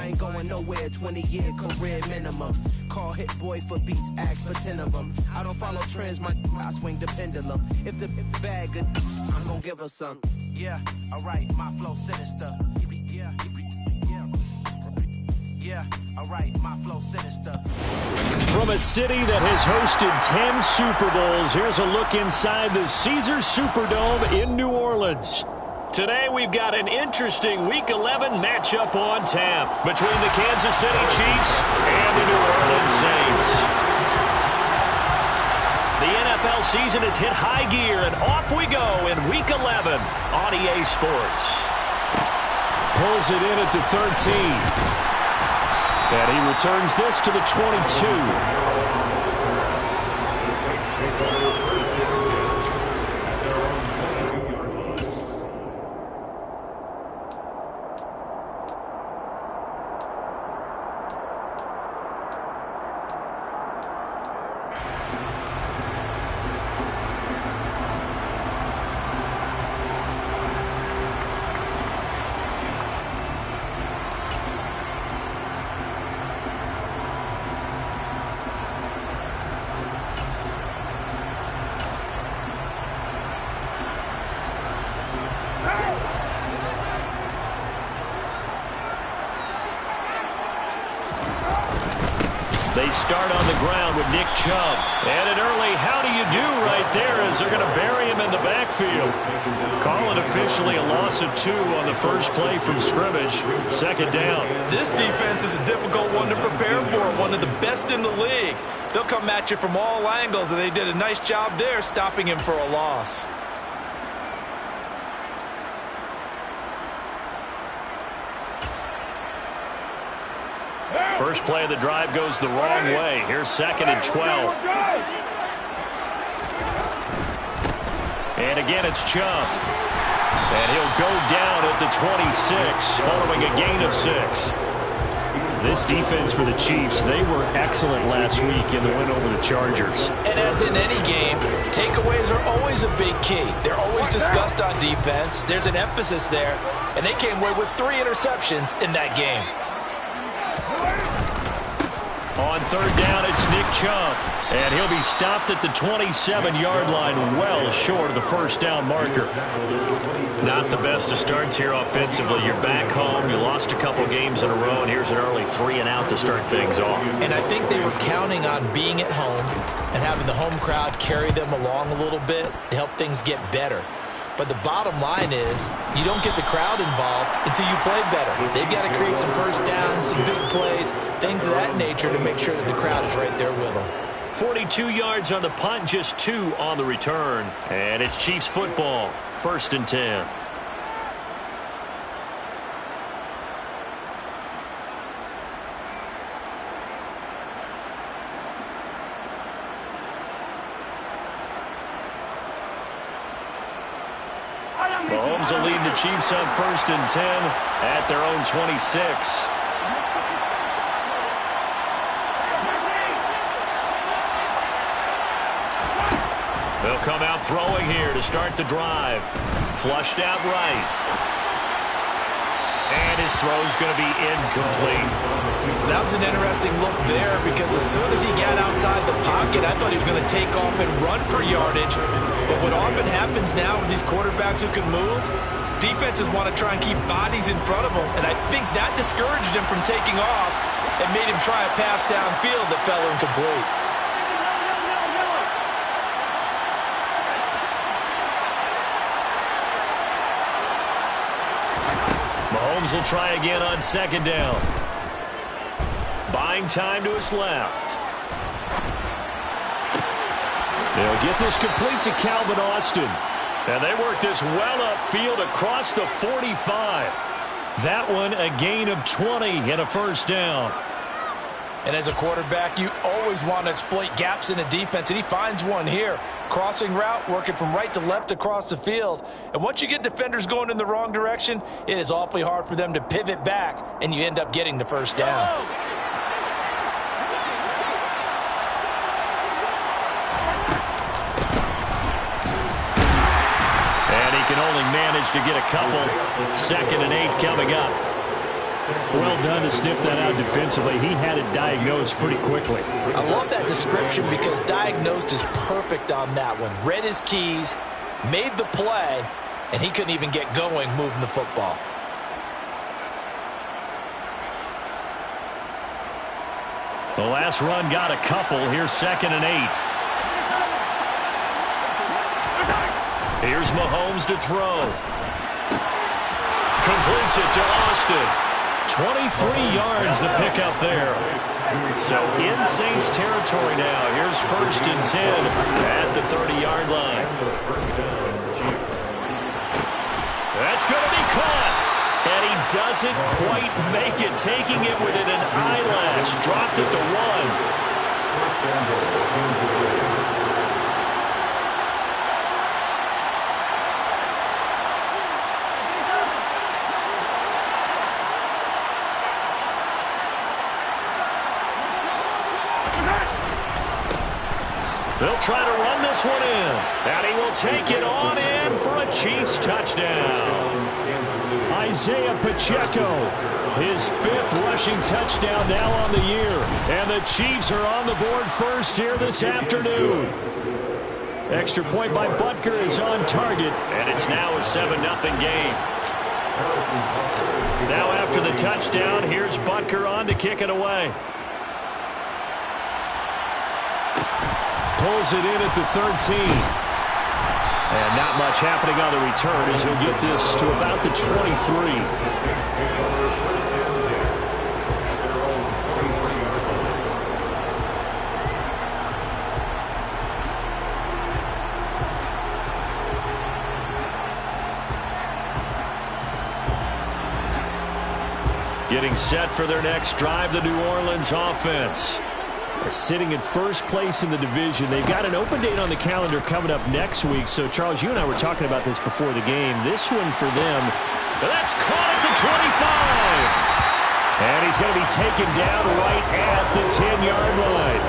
ain't going nowhere, 20-year career minimum. Call Hit Boy for beats, ask for 10 of them. I don't follow trends, I swing the pendulum. If the bag good, I'm gonna give her some. Yeah, alright, my flow sinister. Yeah, alright, my flow sinister. From a city that has hosted 10 Super Bowls, here's a look inside the Caesars Superdome in New Orleans. Today we've got an interesting Week 11 matchup on tap between the Kansas City Chiefs and the New Orleans Saints. The NFL season has hit high gear, and off we go in Week 11 on EA Sports. Pulls it in at the 13. And he returns this to the 22. They start on the ground with Nick Chubb. And an early how do you do right there as they're going to bury him in the backfield. Call it officially a loss of 2 on the first play from scrimmage. Second down. This defense is a difficult one to prepare for, one of the best in the league. They'll come at you from all angles, and they did a nice job there stopping him for a loss. First play of the drive goes the wrong way. Here's 2nd and 12. And again, it's Chubb. And he'll go down at the 26, following a gain of 6. This defense for the Chiefs, they were excellent last week in the win over the Chargers. And as in any game, takeaways are always a big key. They're always discussed on defense. There's an emphasis there. And they came away with 3 interceptions in that game. On third down, it's Nick Chubb. And he'll be stopped at the 27-yard line, well short of the first down marker. Not the best of starts here offensively. You're back home. You lost a couple games in a row, and here's an early 3-and-out to start things off. And I think they were counting on being at home and having the home crowd carry them along a little bit to help things get better. But the bottom line is you don't get the crowd involved until you play better. They've got to create some first downs, some big plays, things of that nature to make sure that the crowd is right there with them. 42 yards on the punt, just 2 on the return. And it's Chiefs football, 1st and 10. Mahomes will lead the Chiefs on 1st and 10 at their own 26. They'll come out throwing here to start the drive. Flushed out right. And his throw's going to be incomplete. That was an interesting look there because as soon as he got outside the pocket, I thought he was going to take off and run for yardage. But what often happens now with these quarterbacks who can move, defenses want to try and keep bodies in front of them. And I think that discouraged him from taking off and made him try a pass downfield that fell incomplete. Mahomes will try again on 2nd down. Buying time to his left. They'll get this complete to Calvin Austin. And they work this well upfield across the 45. That one a gain of 20 and a first down. And as a quarterback, you always want to exploit gaps in a defense, and he finds one here. Crossing route, working from right to left across the field. And once you get defenders going in the wrong direction, it is awfully hard for them to pivot back, and you end up getting the first down. And he can only manage to get a couple. 2nd and 8 coming up. Well done to sniff that out defensively. He had it diagnosed pretty quickly. I love that description because diagnosed is perfect on that one. Read his keys, made the play, and he couldn't even get going moving the football. The last run got a couple. Here's 2nd and 8. Here's Mahomes to throw. Completes it to Austin. 23 yards the pickup there. So in Saints territory now. Here's 1st and 10 at the 30-yard line. That's going to be caught. And he doesn't quite make it, taking it within an eyelash. Dropped it to 1. They'll try to run this one in. And he will take it on in for a Chiefs touchdown. Isaiah Pacheco, his 5th rushing touchdown now on the year. And the Chiefs are on the board first here this afternoon. Extra point by Butker is on target. And it's now a 7-0 game. Now after the touchdown, here's Butker on to kick it away. Pulls it in at the 13. And not much happening on the return as he'll get this to about the 23. Getting set for their next drive, the New Orleans offense. Sitting in first place in the division. They've got an open date on the calendar coming up next week. So, Charles, you and I were talking about this before the game. This one for them, that's caught at the 25. And he's going to be taken down right at the 10-yard line.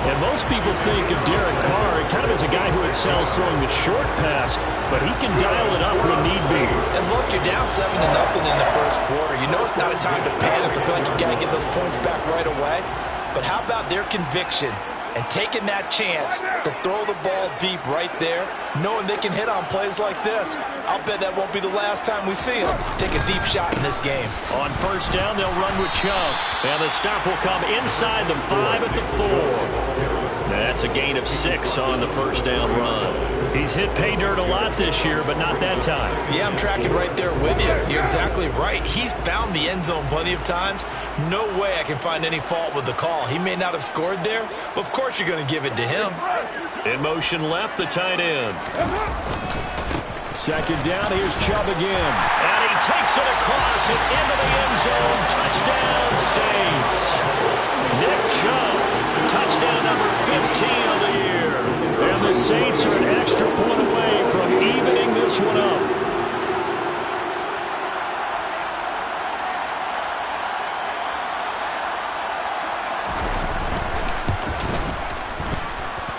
And most people think of Derek Carr kind of as a guy who excels throwing the short pass, but he can dial it up when need be. And look, you're down 7-0 in the first quarter. You know it's not a time to panic. I feel like you got to get those points back right away. But how about their conviction and taking that chance to throw the ball deep right there, knowing they can hit on plays like this? I'll bet that won't be the last time we see them take a deep shot in this game. On first down, they'll run with Chubb. And the stop will come inside the 5 at the 4. That's a gain of 6 on the first down run. He's hit pay dirt a lot this year, but not that time. Yeah, I'm tracking right there with you. You're exactly right. He's found the end zone plenty of times. No way I can find any fault with the call. He may not have scored there, but of course you're going to give it to him. In motion left, the tight end. Second down, here's Chubb again. And he takes it across and into the end zone. Touchdown, Saints. Nick Chubb, touchdown number 15 of the year. And the Saints are an extra point away from evening this one up.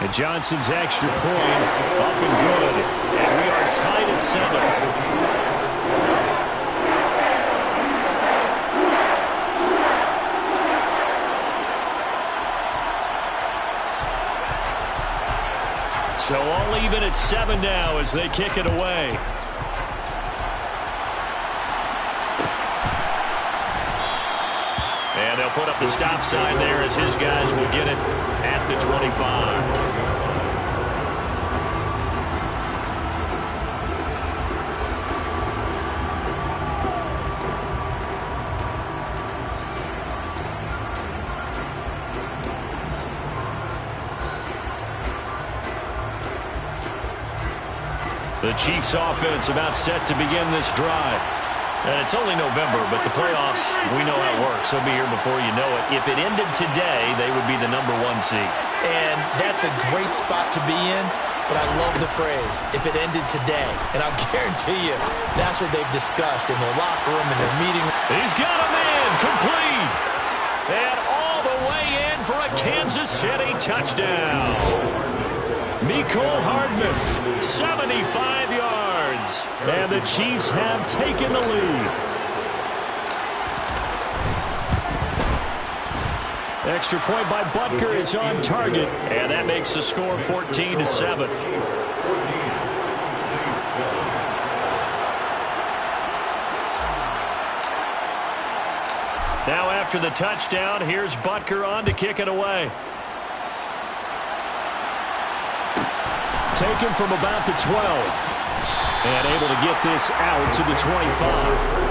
And Johnson's extra point up and good. And we are tied at 7. So all even at 7 now as they kick it away. And they'll put up the stop sign there as his guys will get it at the 25. The Chiefs offense about set to begin this drive. And it's only November, but the playoffs, we know how it works. They'll be here before you know it. If it ended today, they would be the number 1 seed. And that's a great spot to be in, but I love the phrase, if it ended today. And I'll guarantee you, that's what they've discussed in their locker room, in their meeting. He's got him in, complete. And all the way in for a Kansas City touchdown. Mecole Hardman, 75 yards. And the Chiefs have taken the lead. Extra point by Butker is on target, and that makes the score 14-7. Now after the touchdown, here's Butker on to kick it away. Taken from about the 12. And able to get this out to the 25.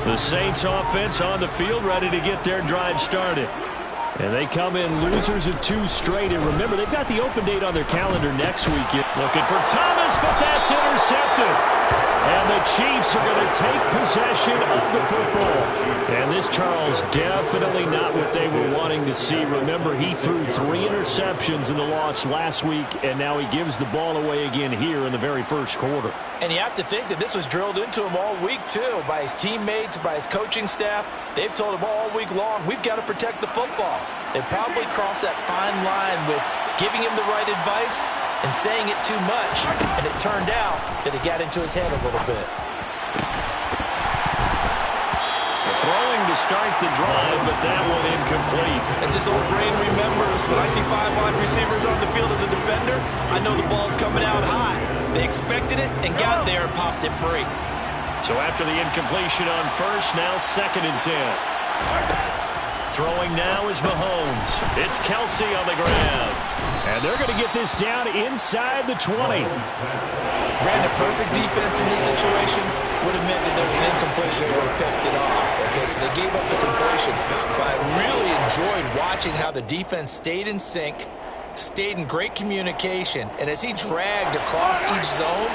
The Saints offense on the field, ready to get their drive started. And they come in losers of 2 straight. And remember, they've got the open date on their calendar next week. Looking for Thomas, but that's intercepted. And the Chiefs are going to take possession of the football. And this, Charles, definitely not what they were wanting to see. Remember, he threw 3 interceptions in the loss last week, and now he gives the ball away again here in the very first quarter. And you have to think that this was drilled into him all week, too, by his teammates, by his coaching staff. They've told him all week long, we've got to protect the football. They probably crossed that fine line with giving him the right advice and saying it too much. And it turned out that it got into his head a little bit. Throwing to start the drive, but that one incomplete. As his old brain remembers, when I see 5 wide receivers on the field as a defender, I know the ball's coming out high. They expected it and got there and popped it free. So after the incompletion on first, now 2nd and 10. Throwing now is Mahomes. It's Kelsey on the ground. And they're going to get this down inside the 20. Ran a perfect defense in this situation. Would have meant that there was an incompletion that would have picked it off. Okay, so they gave up the completion. But I really enjoyed watching how the defense stayed in sync, stayed in great communication. And as he dragged across each zone,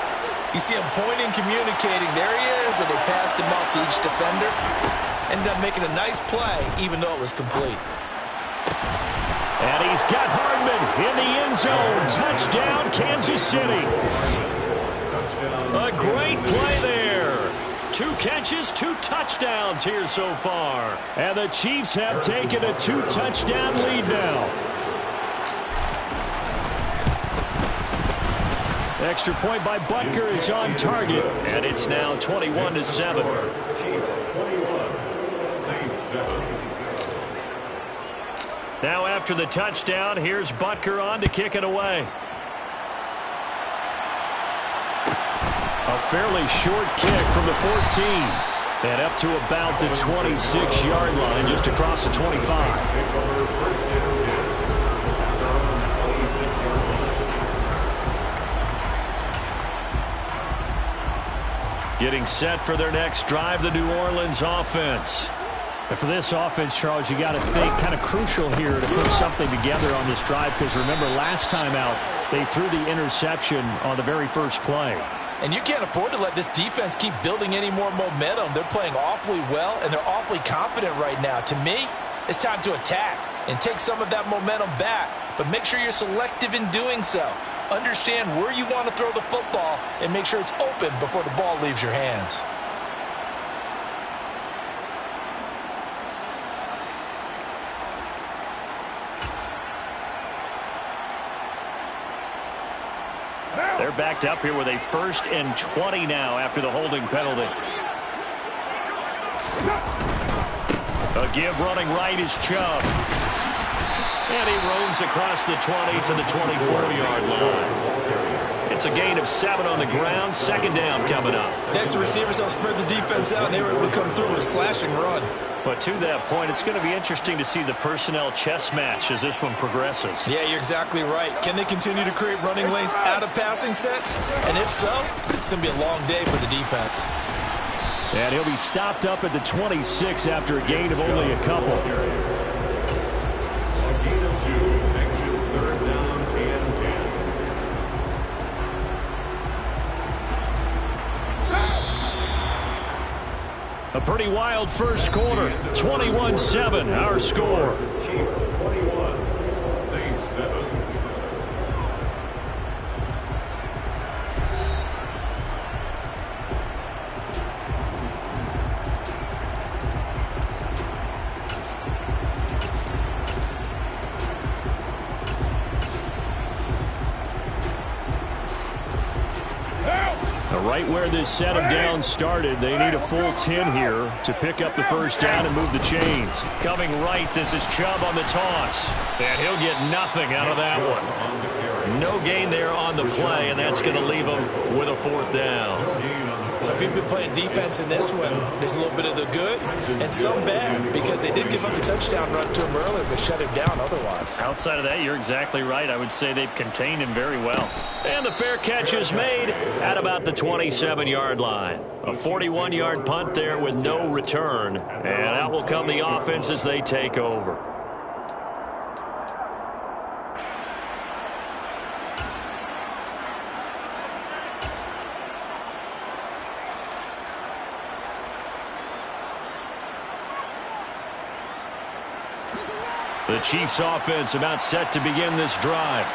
you see him pointing, communicating. There he is, and they passed him off to each defender. Ended up making a nice play, even though it was complete. And he's got Hardman in the end zone. Touchdown, Kansas City. A great play there. 2 catches, 2 touchdowns here so far. And the Chiefs have taken a 2-touchdown lead now. Extra point by Butker is on target. And it's now 21-7. Now after the touchdown, here's Butker on to kick it away. A fairly short kick from the 14. And up to about the 26-yard line, just across the 25. Getting set for their next drive, the New Orleans offense. And for this offense, Charles, you got to think kind of crucial here to put something together on this drive, because remember last time out, they threw the interception on the very first play. And you can't afford to let this defense keep building any more momentum. They're playing awfully well, and they're awfully confident right now. To me, it's time to attack and take some of that momentum back. But make sure you're selective in doing so. Understand where you want to throw the football and make sure it's open before the ball leaves your hands. They're backed up here with a 1st and 20 now after the holding penalty. A give running right is Chubb. And he roams across the 20 to the 24-yard line. It's a gain of 7 on the ground. 2nd down coming up. Next, the receivers help spread the defense out, and they were able to come through with a slashing run. But to that point, it's going to be interesting to see the personnel chess match as this one progresses. Yeah, you're exactly right. Can they continue to create running lanes out of passing sets? And if so, it's going to be a long day for the defense. And he'll be stopped up at the 26 after a gain of only a couple. A pretty wild first quarter. 21-7, our score. Chiefs 21, Saints 7. Right where this set of downs started, they need a full 10 here to pick up the first down and move the chains. Coming right, this is Chubb on the toss. And he'll get nothing out of that one. No gain there on the play, and that's going to leave him with a fourth down. So if you've been playing defense in this one, there's a little bit of the good and some bad, because they did give up the touchdown run to him earlier, but shut him down otherwise. Outside of that, you're exactly right. I would say they've contained him very well. And the fair catch is made at about the 27-yard line. A 41-yard punt there with no return. And out will come the offense as they take over. The Chiefs offense about set to begin this drive.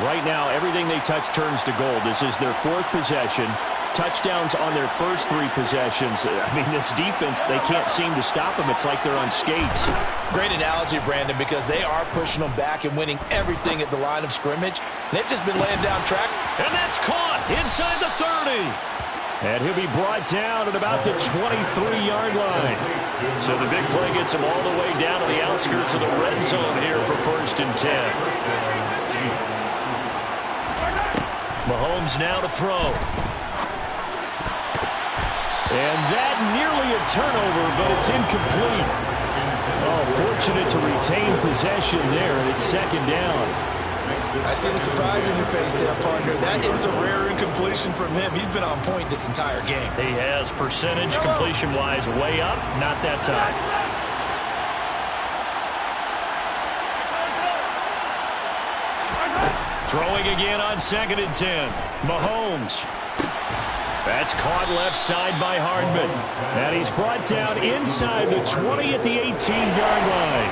Right now, everything they touch turns to gold. This is their fourth possession. Touchdowns on their first three possessions. I mean, this defense, they can't seem to stop them. It's like they're on skates. Great analogy, Brandon, because they are pushing them back and winning everything at the line of scrimmage. They've just been laying down track. And that's caught inside the 30. And he'll be brought down at about the 23-yard line. So the big play gets him all the way down to the outskirts of the red zone here for 1st and 10. Mahomes now to throw. And that nearly a turnover, but it's incomplete. Oh, fortunate to retain possession there, and it's 2nd down. I see the surprise in your face there, partner. That is a rare incompletion from him. He's been on point this entire game. He has percentage completion-wise way up, not that time. Throwing again on 2nd and 10. Mahomes. That's caught left side by Hardman. And he's brought down inside the 20 at the 18-yard line.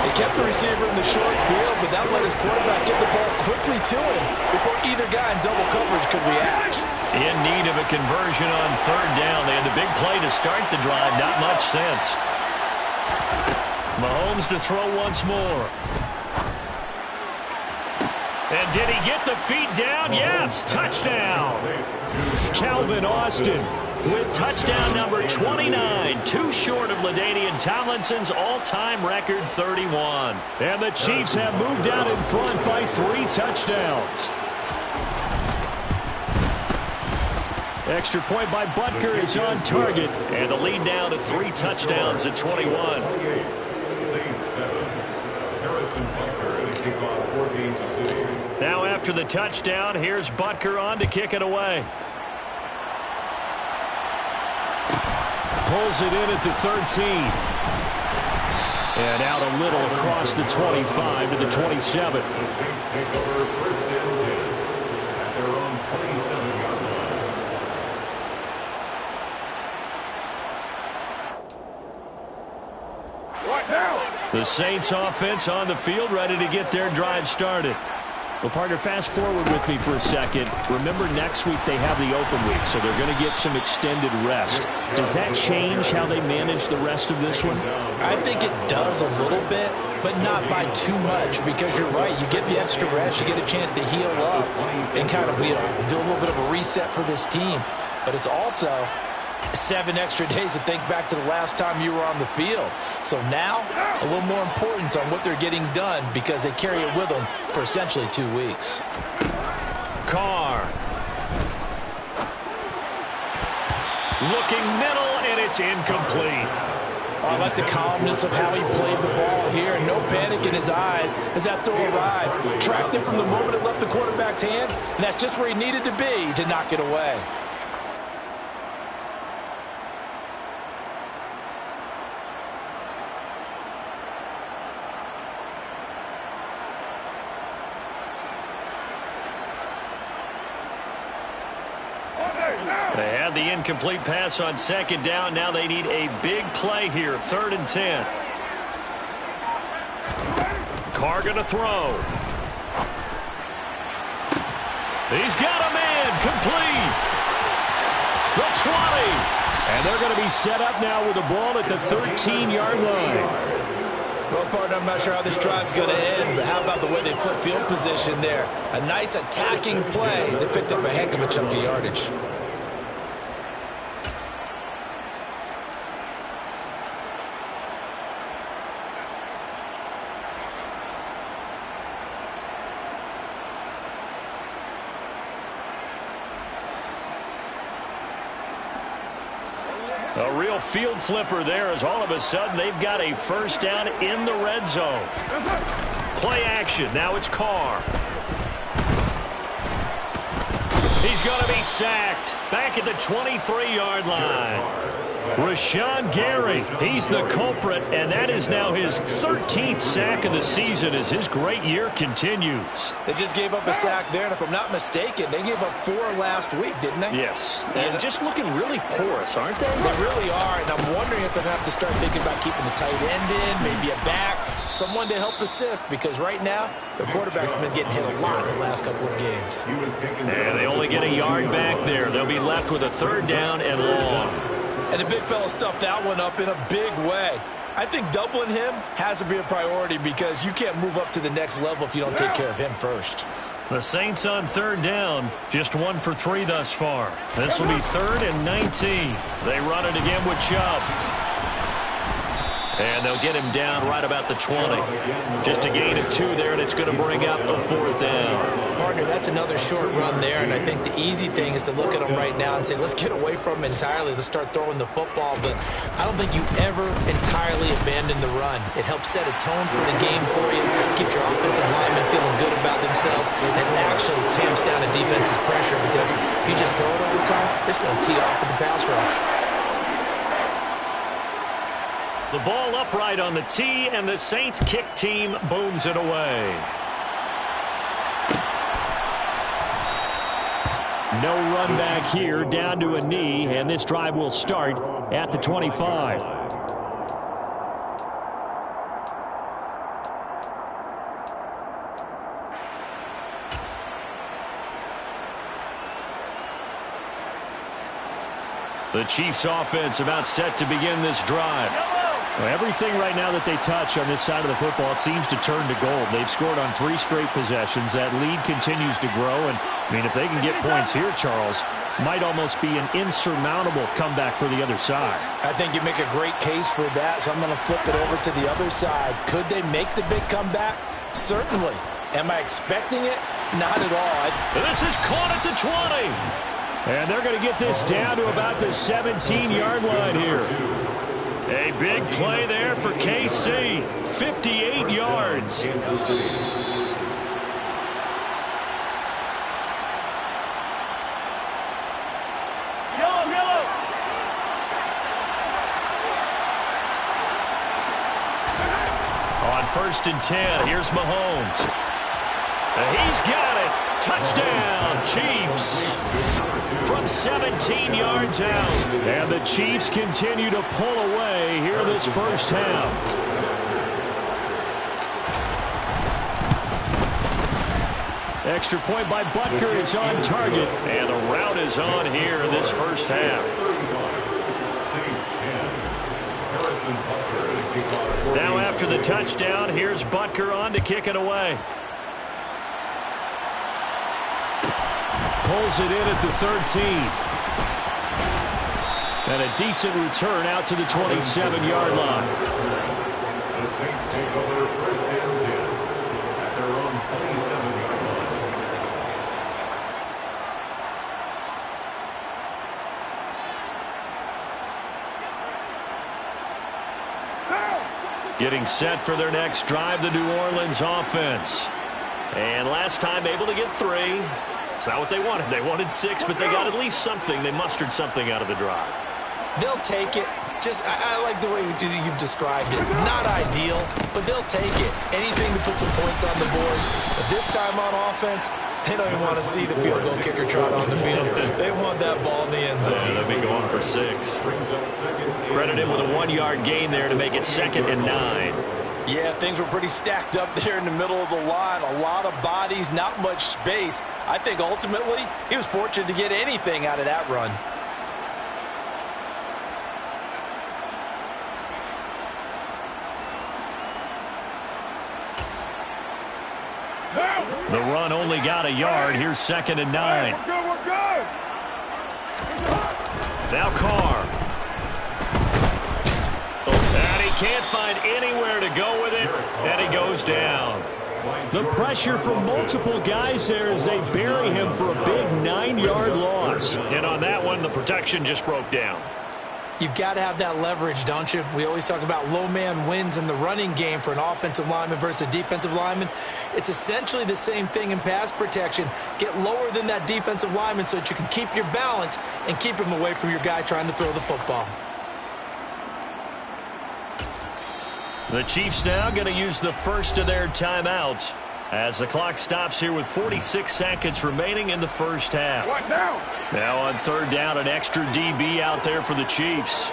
They kept the receiver in the short field, but that let his quarterback get the ball quickly to him before either guy in double coverage could react. In need of a conversion on 3rd down. They had the big play to start the drive. Not much sense. Mahomes to throw once more. And did he get the feet down? Yes, touchdown. Calvin Austin with touchdown number 29, too short of LaDainian Tomlinson's all-time record 31. And the Chiefs have moved out in front by 3 touchdowns. Extra point by Butker is on target, and the lead down to 3 touchdowns at 21. Saints 7. Harrison Butker to kick off 14 to 6. Now after the touchdown, here's Butker on to kick it away. Pulls it in at the 13. And out a little across the 25 to the 27. The Saints take over 1st and 10 at their own 27-yard line. What now? The Saints offense on the field, ready to get their drive started. Well, partner, fast forward with me for a second. Remember, next week they have the open week, so they're going to get some extended rest. Does that change how they manage the rest of this one? I think it does a little bit, but not by too much, because you're right. You get the extra rest, you get a chance to heal up and kind of, do a little bit of a reset for this team. But it's also 7 extra days to think back to the last time you were on the field. So now, a little more importance on what they're getting done, because they carry it with them for essentially 2 weeks. Carr. Looking middle, and it's incomplete. I like the calmness of how he played the ball here. No panic in his eyes as that throw arrived. Tracked it from the moment it left the quarterback's hand, and that's just where he needed to be to knock it away. They had have the incomplete pass on second down. Now they need a big play here, 3rd and 10. Carr going to throw. He's got a man, complete. The 20. And they're going to be set up now with the ball at the 13-yard line. Well, partner, I'm not sure how this drive's going to end, but how about the way they flip field position there? A nice attacking play. They picked up a heck of a chunk of yardage. A real field flipper there as all of a sudden they've got a first down in the red zone. Play action. Now it's Carr. He's going to be sacked back at the 23-yard line. Rashawn Gary, he's the culprit, and that is now his 13th sack of the season as his great year continues. They just gave up a sack there, and if I'm not mistaken, they gave up 4 last week, didn't they? Yes. And just looking really porous, aren't they? They really are, and I'm wondering if they're going to have to start thinking about keeping the tight end in, maybe a back, someone to help assist, because right now, their quarterback's been getting hit a lot in the last couple of games. And they only get a yard back there. They'll be left with a 3rd down and long. And the big fella stuffed that one up in a big way. I think doubling him has to be a priority because you can't move up to the next level if you don't take care of him first. The Saints on 3rd down, just 1 for 3 thus far. This will be 3rd and 19. They run it again with Chubb. And they'll get him down right about the 20. Just a gain of 2 there, and it's going to bring up a 4th down. Partner, that's another short run there, and I think the easy thing is to look at him right now and say, let's get away from him entirely. Let's start throwing the football, but I don't think you ever entirely abandon the run. It helps set a tone for the game for you, keeps your offensive linemen feeling good about themselves, and actually tamps down a defense's pressure because if you just throw it all the time, it's going to tee off with the pass rush. The ball upright on the tee, and the Saints kick team booms it away. No run back here, down to a knee, and this drive will start at the 25. The Chiefs offense about set to begin this drive. Everything right now that they touch on this side of the football, it seems to turn to gold. They've scored on 3 straight possessions. That lead continues to grow. And, I mean, if they can get points here, Charles, might almost be an insurmountable comeback for the other side. I think you make a great case for that, so I'm going to flip it over to the other side. Could they make the big comeback? Certainly. Am I expecting it? Not at all. This is caught at the 20. And they're going to get this down to about the 17-yard line here. A big play there for KC. 58 yards. On 1st and 10, here's Mahomes. He's got it. Touchdown, Chiefs. From 17 yards out. And the Chiefs continue to pull away here this first half. Extra point by Butker is on target. And the route is on here in this first half. Now after the touchdown, here's Butker on to kick it away. Pulls it in at the 13. And a decent return out to the 27-yard line. The Saints take over 1st and 10 at their own 27-yard line. Getting set for their next drive, the New Orleans offense. And last time able to get 3. It's not what they wanted. They wanted 6, but they got at least something. They mustered something out of the drive. They'll take it. I like the way you've described it. Not ideal, but they'll take it. Anything to put some points on the board. But this time on offense, They don't even want to see the field goal kicker trot on the field. They want that ball in the end zone. Yeah, they'll be going for 6. Credit him with a 1-yard gain there to make it 2nd and 9. Yeah, things were pretty stacked up there in the middle of the line. A lot of bodies, not much space. I think ultimately he was fortunate to get anything out of that run. The run only got a yard. Here's 2nd and 9. We're good. Now Carr. And he can't find anywhere to go with it, and he goes down. The pressure from multiple guys there as they bury him for a big 9-yard loss. And on that one, the protection just broke down. You've got to have that leverage, don't you? We always talk about low man wins in the running game for an offensive lineman versus a defensive lineman. It's essentially the same thing in pass protection. Get lower than that defensive lineman so that you can keep your balance and keep him away from your guy trying to throw the football. The Chiefs now going to use the first of their timeouts as the clock stops here with 46 seconds remaining in the first half. What now? Now on 3rd down, an extra DB out there for the Chiefs.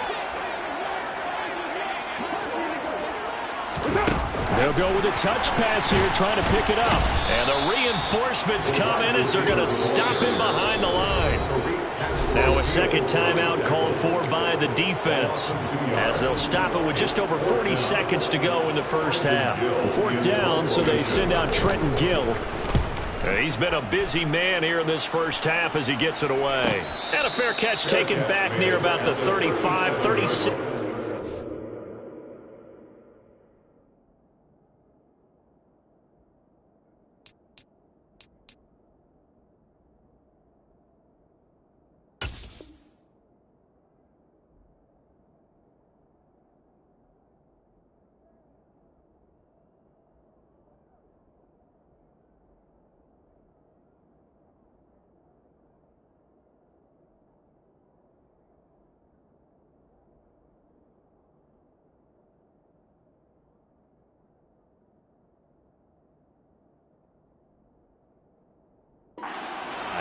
They'll go with a touch pass here, trying to pick it up. And the reinforcements come in as they're going to stop him behind the line. Now a 2nd timeout called for by the defense as they'll stop it with just over 40 seconds to go in the first half. 4th down, so they send out Trenton Gill. He's been a busy man here in this first half as he gets it away. And a fair catch taken back near about the 35, 36.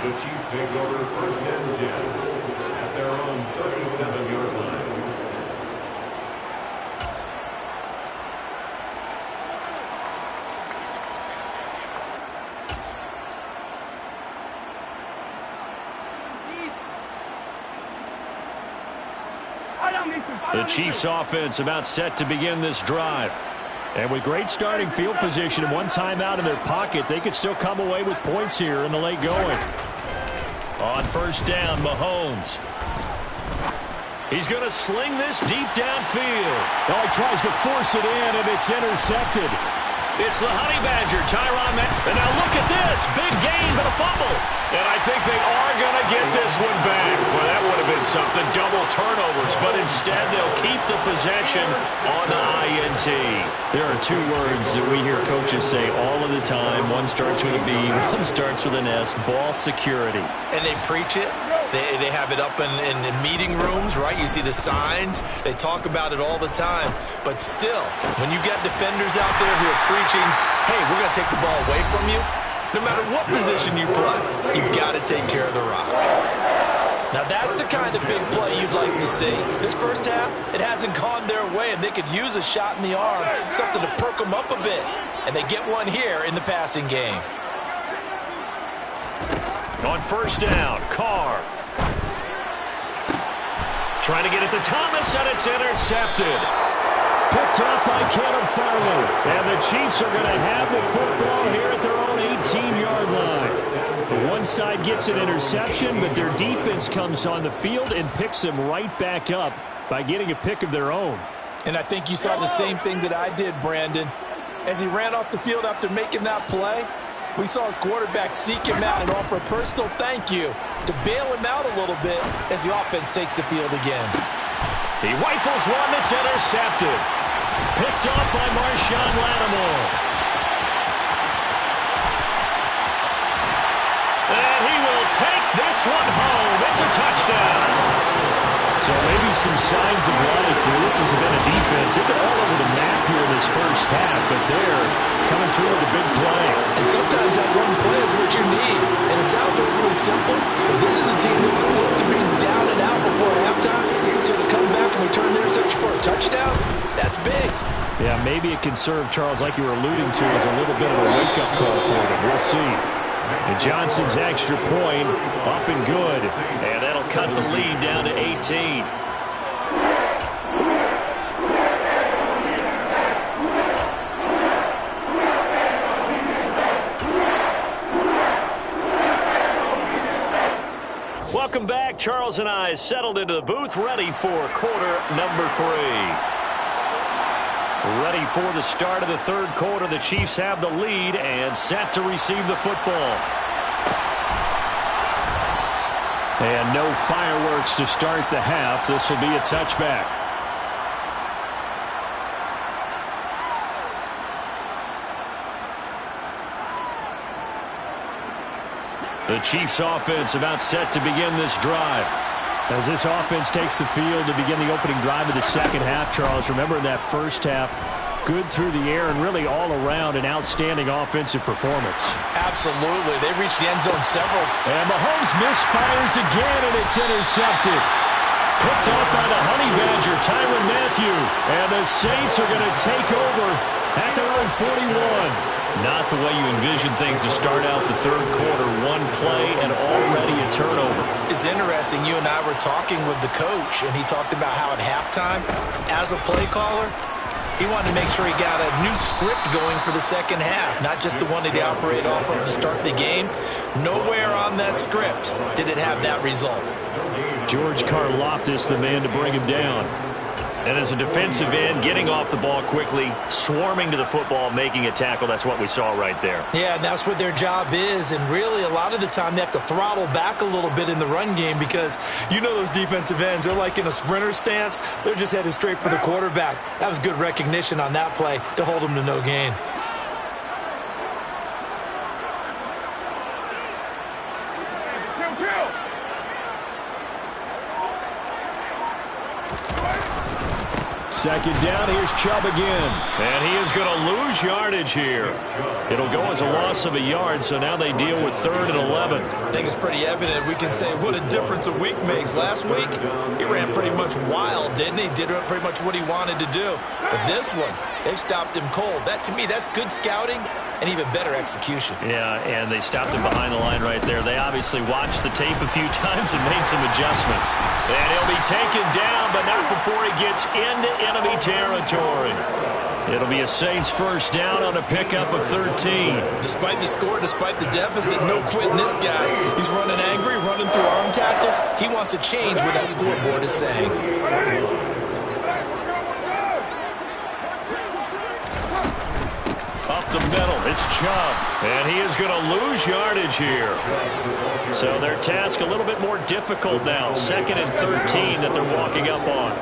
The Chiefs take over 1st and 10 at their own 37-yard line. The Chiefs offense about set to begin this drive. And with great starting field position and 1 timeout in their pocket, they could still come away with points here in the late going. On 1st down, Mahomes. He's going to sling this deep downfield. Oh, he tries to force it in, and it's intercepted. It's the Honey Badger, Tyrann Mathieu. And now look at this. Big gain, but a fumble. And I think they are going to get this one back. Well, that would have been something. Double turnovers. But instead, they'll keep the possession on the INT. There are 2 words that we hear coaches say all of the time. One starts with a B, one starts with an S. Ball security. And they preach it. They have it up in meeting rooms, right? You see the signs. They talk about it all the time. But still, when you got defenders out there who are preaching, hey, we're going to take the ball away from you, no matter what position you play, you've got to take care of the rock. Now, that's the kind of big play you'd like to see. This first half, it hasn't gone their way, and they could use a shot in the arm, something to perk them up a bit. And they get one here in the passing game. On 1st down, Carr. Trying to get it to Thomas, and it's intercepted. Picked up by Caleb Farley. And the Chiefs are going to have the football here at their own 18-yard line. One side gets an interception, but their defense comes on the field and picks them right back up by getting a pick of their own. And I think you saw the same thing that I did, Brandon. As he ran off the field after making that play, we saw his quarterback seek him out and offer a personal thank you to bail him out a little bit as the offense takes the field again. He rifles one that's intercepted. Picked up by Marshawn Lattimore. And he will take this one home. It's a touchdown. So maybe some signs of life. This has been a defense. They've been all over the map here in this first half, but there coming through with a big play. And sometimes that one play is what you need. And it sounds overly simple, but this is a team that was close to being down and out before halftime. So to come back and return the interception for a touchdown, that's big. Yeah, maybe it can serve, Charles, like you were alluding to, as a little bit of a wake-up call for them. We'll see. And Johnson's extra point up and good. And that'll cut the lead down to 18. Welcome back. Charles and I settled into the booth, ready for quarter number 3. Ready for the start of the third quarter. The Chiefs have the lead and set to receive the football. And no fireworks to start the half. This will be a touchback. The Chiefs offense about set to begin this drive. As this offense takes the field to begin the opening drive of the second half, Charles, remember in that first half, good through the air and really all around an outstanding offensive performance. Absolutely. They reached the end zone several. And Mahomes misfires again, and it's intercepted. Picked off by the Honey Badger, Tyrann Mathieu. And the Saints are going to take over at their own 41. Not the way you envision things to start out the third quarter. One play and already a turnover. It's interesting. You and I were talking with the coach, and he talked about how at halftime, as a play caller, he wanted to make sure he got a new script going for the second half, not just the one that he operated off of to start the game. Nowhere on that script did it have that result. George Karlaftis, the man to bring him down. And as a defensive end, getting off the ball quickly, swarming to the football, making a tackle. That's what we saw right there. Yeah, and that's what their job is. And really, a lot of the time, they have to throttle back a little bit in the run game because you know those defensive ends, they're like in a sprinter stance. They're just headed straight for the quarterback. That was good recognition on that play to hold them to no gain. Second down, here's Chubb again. And he is going to lose yardage here. It'll go as a loss of a yard, so now they deal with 3rd and 11. I think it's pretty evident. We can say what a difference a week makes. Last week, he ran pretty much wild, didn't he? Did pretty much what he wanted to do. But this one, they've stopped him cold. That, to me, that's good scouting and even better execution. Yeah, and they stopped him behind the line right there. They obviously watched the tape a few times and made some adjustments. And he'll be taken down, but not before he gets into enemy territory. It'll be a Saints first down on a pickup of 13. Despite the score, despite the deficit, no quitting this guy. He's running angry, running through arm tackles. He wants to change what that scoreboard is saying. Up the middle, it's Chubb. And he is going to lose yardage here. So their task a little bit more difficult now. 2nd and 13 that they're walking up on.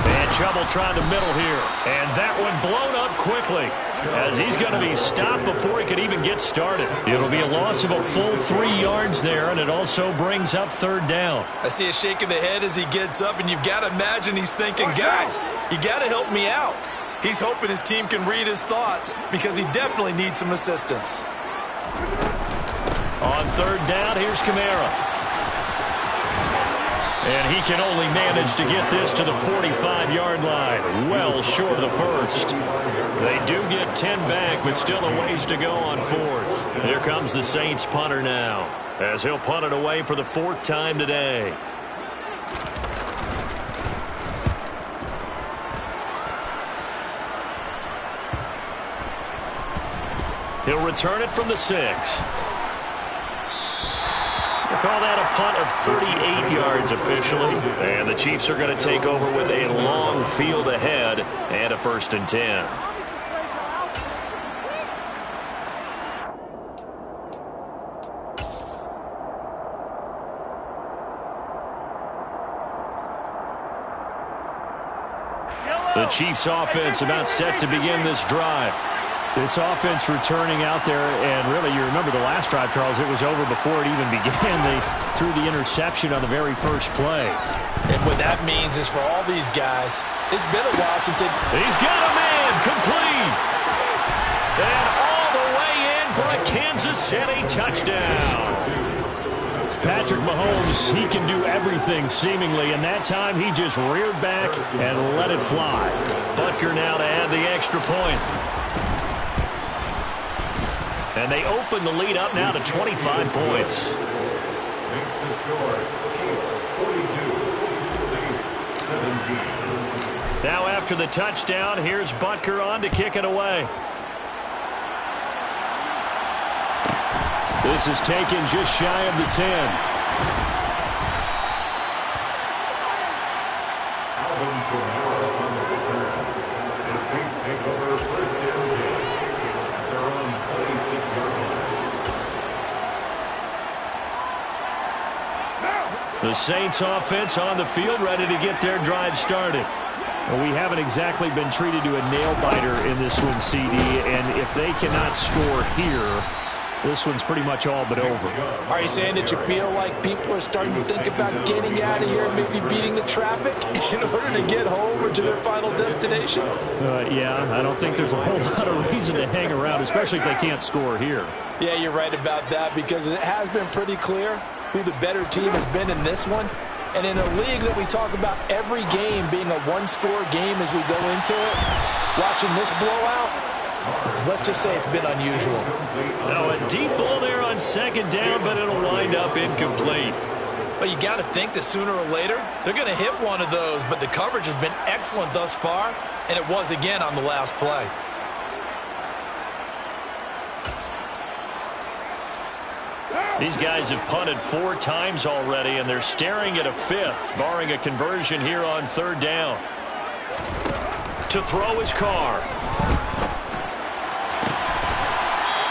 And Chubb will try the middle here. And that one blown up quickly, as he's going to be stopped before he could even get started. It'll be a loss of a full 3 yards there, and it also brings up 3rd down. I see a shake of the head as he gets up, and you've got to imagine he's thinking, guys, you got to help me out. He's hoping his team can read his thoughts because he definitely needs some assistance. On 3rd down, here's Kamara. And he can only manage to get this to the 45-yard line, well short of the first. They do get 10 back, but still a ways to go on 4th. Here comes the Saints punter now, as he'll punt it away for the 4th time today. He'll return it from the 6. We'll call that a punt of 38 yards officially. And the Chiefs are going to take over with a long field ahead and a 1st and 10. The Chiefs offense about set to begin this drive. This offense returning out there, and really, you remember the last drive, Charles, it was over before it even began. They threw the interception on the very first play. And what that means is for all these guys, it's been a while since He's got a man, complete! And all the way in for a Kansas City touchdown. Patrick Mahomes, he can do everything seemingly, and that time he just reared back and let it fly. Butker now to add the extra point. And they open the lead up now to 25 points. Makes the score. Chiefs 42, Saints 17. Now after the touchdown, here's Butker on to kick it away. This is taken just shy of the 10. Alvin Kamara on the return. The Saints take over first and 10 at their own 26-yard line. The Saints offense on the field, ready to get their drive started. Well, we haven't exactly been treated to a nail-biter in this one, CD, and if they cannot score here, this one's pretty much all but over. Are you saying that you feel like people are starting to think about getting out of here and maybe beating the traffic in order to get home or to their final destination? Yeah, I don't think there's a whole lot of reason to hang around, especially if they can't score here. Yeah, you're right about that, because it has been pretty clear who the better team has been in this one. And in a league that we talk about every game being a one-score game as we go into it, watching this blowout, let's just say it's been unusual. Now a deep ball there on second down, but it'll wind up incomplete. Well, you got to think that sooner or later they're going to hit one of those, but the coverage has been excellent thus far, and it was again on the last play. These guys have punted 4 times already, and they're staring at a 5th, barring a conversion here on third down. To throw his Carr.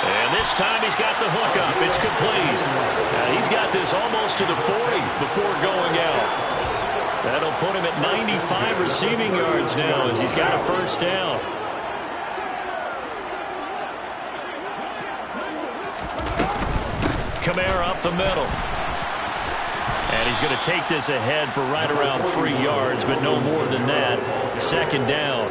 And this time he's got the hook up. It's complete. He's got this almost to the 40 before going out. That'll put him at 95 receiving yards now as he's got a first down. Kamara up the middle. And he's going to take this ahead for right around 3 yards, but no more than that. Second down.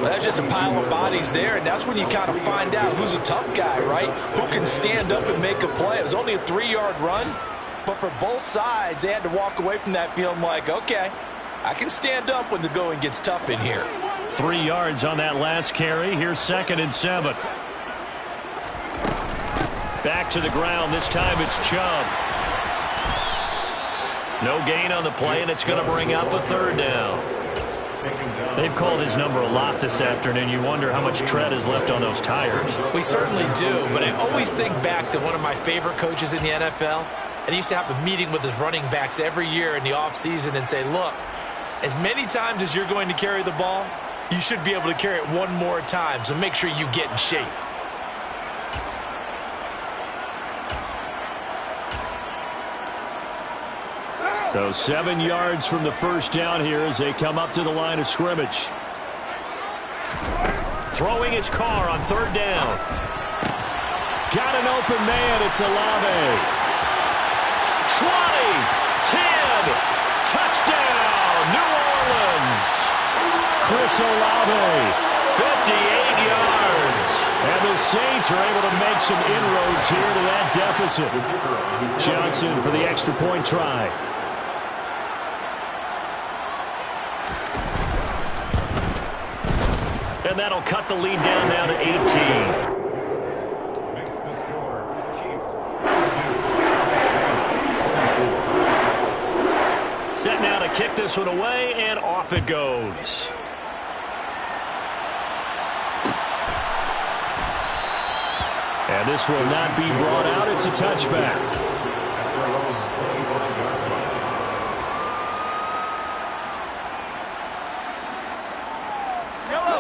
Well, that's just a pile of bodies there, and that's when you kind of find out who's a tough guy, right? Who can stand up and make a play. It was only a 3-yard run, but for both sides, they had to walk away from that feeling like, okay, I can stand up when the going gets tough in here. 3 yards on that last carry. Here's 2nd and 7. Back to the ground. This time it's Chubb. No gain on the play, and it's going to bring up a third down. They've called his number a lot this afternoon. You wonder how much tread is left on those tires. We certainly do, but I always think back to one of my favorite coaches in the NFL. And he used to have a meeting with his running backs every year in the offseason and say, look, as many times as you're going to carry the ball, you should be able to carry it one more time, so make sure you get in shape. So 7 yards from the first down here as they come up to the line of scrimmage. Throwing his Carr on third down. Got an open man. It's Olave. 20, 10, touchdown, New Orleans. Chris Olave, 58 yards. And the Saints are able to make some inroads here to that deficit. Johnson for the extra point try. And that'll cut the lead down now to 18. Makes the score. Chiefs 42, Set now to kick this one away, and off it goes. And this will not be brought out. It's a touchback.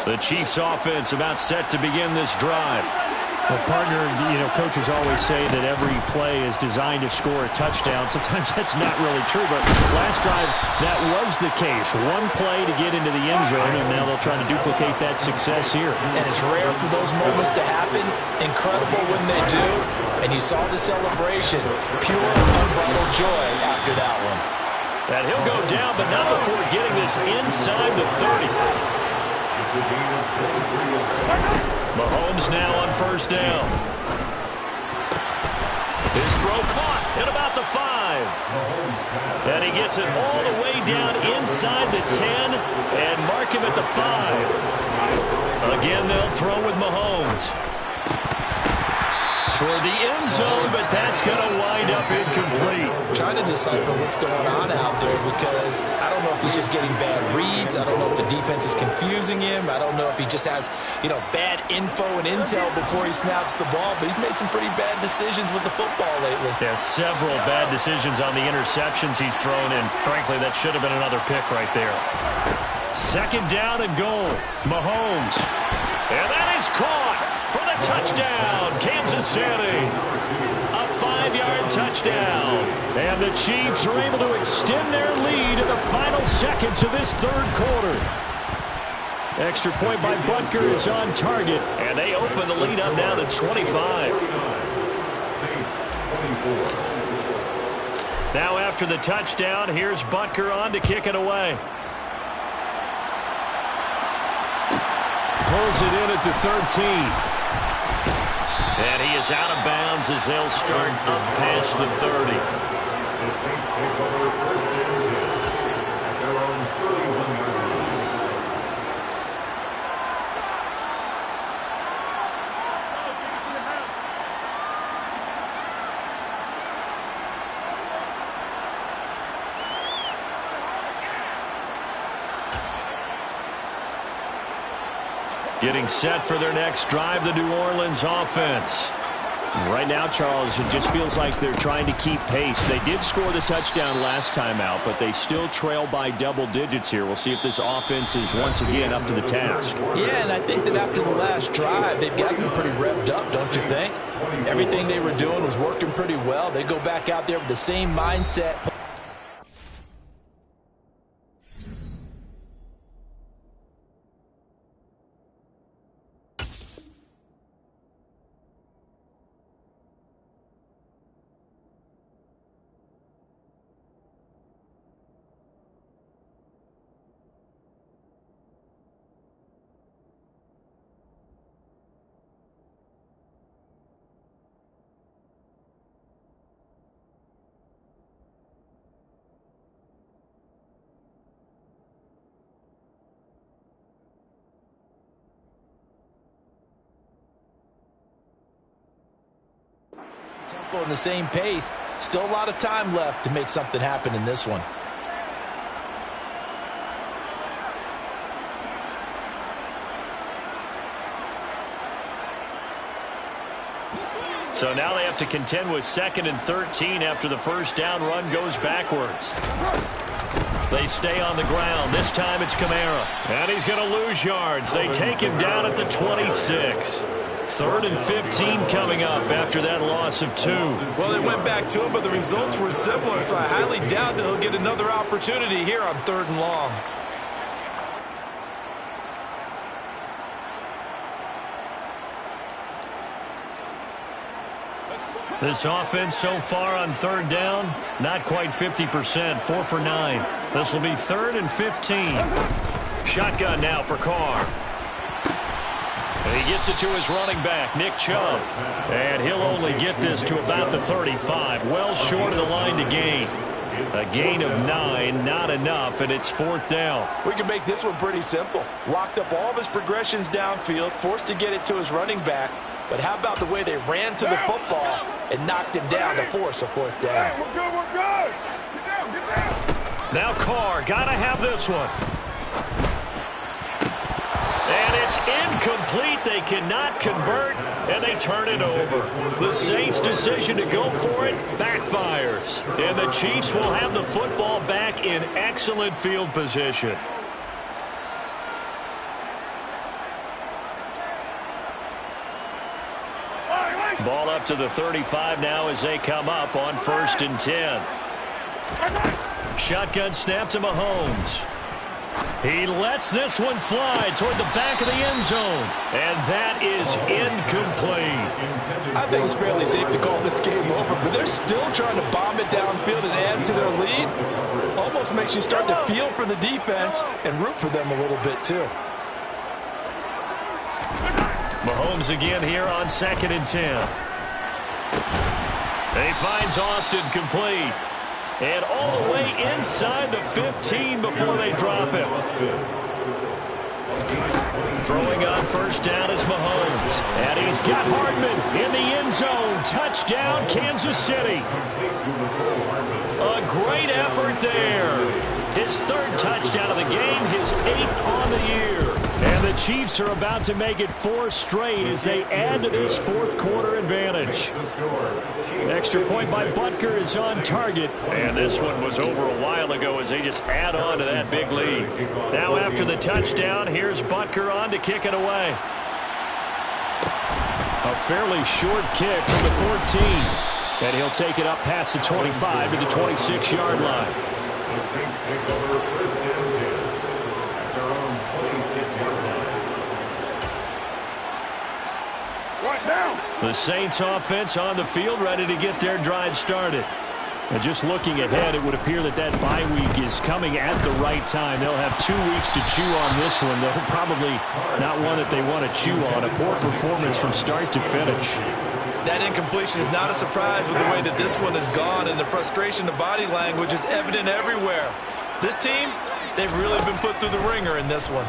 The Chiefs offense about set to begin this drive. Well, partner, coaches always say that every play is designed to score a touchdown. Sometimes that's not really true, but last drive, That was the case. One play to get into the end zone, and now they'll try to duplicate that success here. And it's rare for those moments to happen. Incredible when they do. And you saw the celebration. Pure, unbridled joy after that one. And he'll go down, but not before getting this inside the 30. Mahomes now on first down. His throw caught at about the 5. And he gets it all the way down inside the 10 and mark him at the 5. Again, they'll throw with Mahomes. Toward the end zone, but that's going to wind up incomplete. Trying to decipher what's going on out there because I don't know if he's just getting bad reads. I don't know if the defense is confusing him. I don't know if he just has, bad info and intel before he snaps the ball. But he's made some pretty bad decisions with the football lately. Yeah, several bad decisions on the interceptions he's thrown, and frankly, that should have been another pick right there. Second down and goal. Mahomes. And that is caught for the touchdown, Kansas City. A 5-yard touchdown. And the Chiefs are able to extend their lead in the final seconds of this third quarter. Extra point by Butker is on target, and they open the lead up now to 25. Saints 24. Now after the touchdown, here's Butker on to kick it away. Pulls it in at the 13. And he is out of bounds as they'll start up past the 30. The Saints take over first and 10 at their own 31-yard line. Getting set for their next drive, the New Orleans offense. Right now, Charles, it just feels like they're trying to keep pace. They did score the touchdown last time out, but they still trail by double digits here. We'll see if this offense is once again up to the task. Yeah, and I think that after the last drive, they've gotten pretty revved up, don't you think? Everything they were doing was working pretty well. They go back out there with the same mindset. Tempo in the same pace. Still a lot of time left to make something happen in this one. So now they have to contend with 2nd and 13 after the first down run goes backwards. They stay on the ground. This time it's Kamara. And he's going to lose yards. They take him down at the 26. 3rd and 15 coming up after that loss of 2. Well, they went back to him, but the results were similar, so I highly doubt that he'll get another opportunity here on 3rd and long. This offense so far on 3rd down, not quite 50%, 4 for 9. This will be 3rd and 15. Shotgun now for Carr. And he gets it to his running back, Nick Chubb. And he'll only get this to about the 35. Well short of the line to gain. A gain of 9, not enough, and it's 4th down. We can make this one pretty simple. Locked up all of his progressions downfield, forced to get it to his running back. But how about the way they ran to the football and knocked him down to force a 4th down? We're good, we're good. Get down, get down. Now Carr, got to have this one. And it's incomplete. They cannot convert, and they turn it over. The Saints' decision to go for it backfires. And the Chiefs will have the football back in excellent field position. Ball up to the 35 now as they come up on 1st and 10. Shotgun snap to Mahomes. He lets this one fly toward the back of the end zone. And that is incomplete. I think it's fairly safe to call this game over, but they're still trying to bomb it downfield and add to their lead. Almost makes you start to feel for the defense and root for them a little bit too. Mahomes again here on 2nd and 10. He finds Austin complete. And all the way inside the 15 before they drop him. Throwing on 1st down is Mahomes. And he's got Hardman in the end zone. Touchdown, Kansas City. A great effort there. His 3rd touchdown of the game, his 8th on the year. And the Chiefs are about to make it 4 straight as they add to this 4th quarter advantage. Extra point by Butker is on target. And this one was over a while ago as they just add on to that big lead. Now after the touchdown, here's Butker on to kick it away. A fairly short kick from the 14. And he'll take it up past the 25 to the 26-yard line. The Saints take over 1st and 10 at their own 26-yard line. Right now. The Saints offense on the field ready to get their drive started. And just looking ahead, it would appear that that bye week is coming at the right time. They'll have 2 weeks to chew on this one, though probably not one that they want to chew on. A poor performance from start to finish. That incompletion is not a surprise with the way that this one has gone, and the frustration of body language is evident everywhere. This team, they've really been put through the ringer in this one.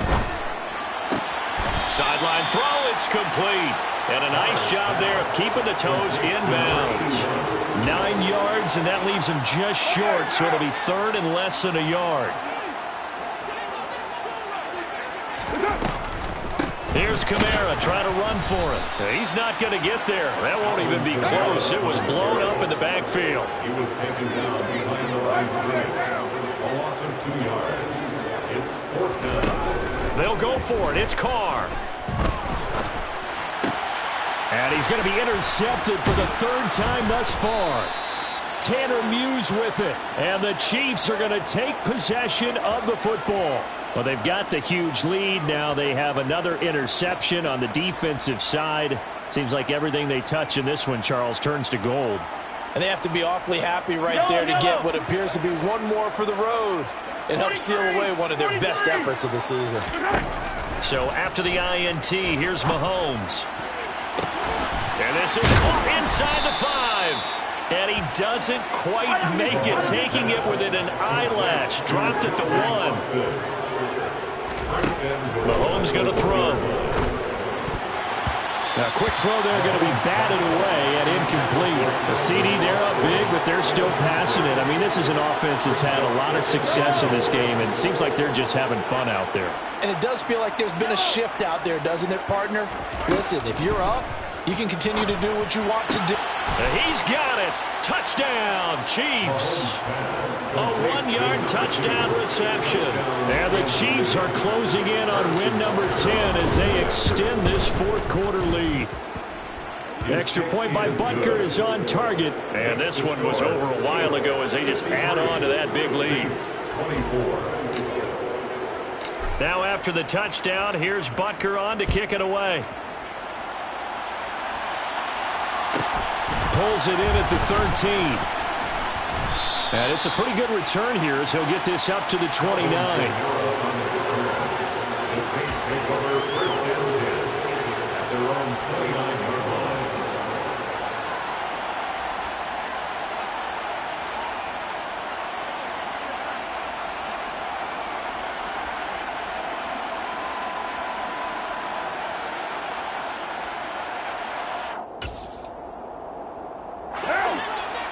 Sideline throw, it's complete. And a nice job there of keeping the toes in bounds. 9 yards, and that leaves him just short, so it'll be 3rd and less than a yard. Here's Kamara trying to run for it. He's not going to get there. That won't even be close. It was blown up in the backfield. He was taken down behind the line of scrimmage. A loss of 2 yards. It's 4th down. They'll go for it. It's Carr. And he's going to be intercepted for the 3rd time thus far. Tanner Muse with it. And the Chiefs are going to take possession of the football. Well, they've got the huge lead. Now they have another interception on the defensive side. Seems like everything they touch in this one, Charles, turns to gold. And they have to be awfully happy right there to get what appears to be one more for the road. It helps seal away one of their best efforts of the season. So after the INT, here's Mahomes. And this is caught inside the 5. And he doesn't quite make it, taking it within an eyelash. Dropped at the 1. Mahomes going to throw. Now, quick throw there, going to be batted away and incomplete. The CD, they're up big, but they're still passing it. I mean, this is an offense that's had a lot of success in this game, and it seems like they're just having fun out there. And it does feel like there's been a shift out there, doesn't it, partner? Listen, if you're up, you can continue to do what you want to do. He's got it. Touchdown, Chiefs. A 1-yard touchdown reception. And the Chiefs are closing in on win number 10 as they extend this 4th quarter lead. Extra point by Butker is on target. And this one was over a while ago as they just add on to that big lead. Now after the touchdown, here's Butker on to kick it away. Pulls it in at the 13. And it's a pretty good return here as he'll get this up to the 29. The Saints take over 1st and 10 at their own 29-yard line.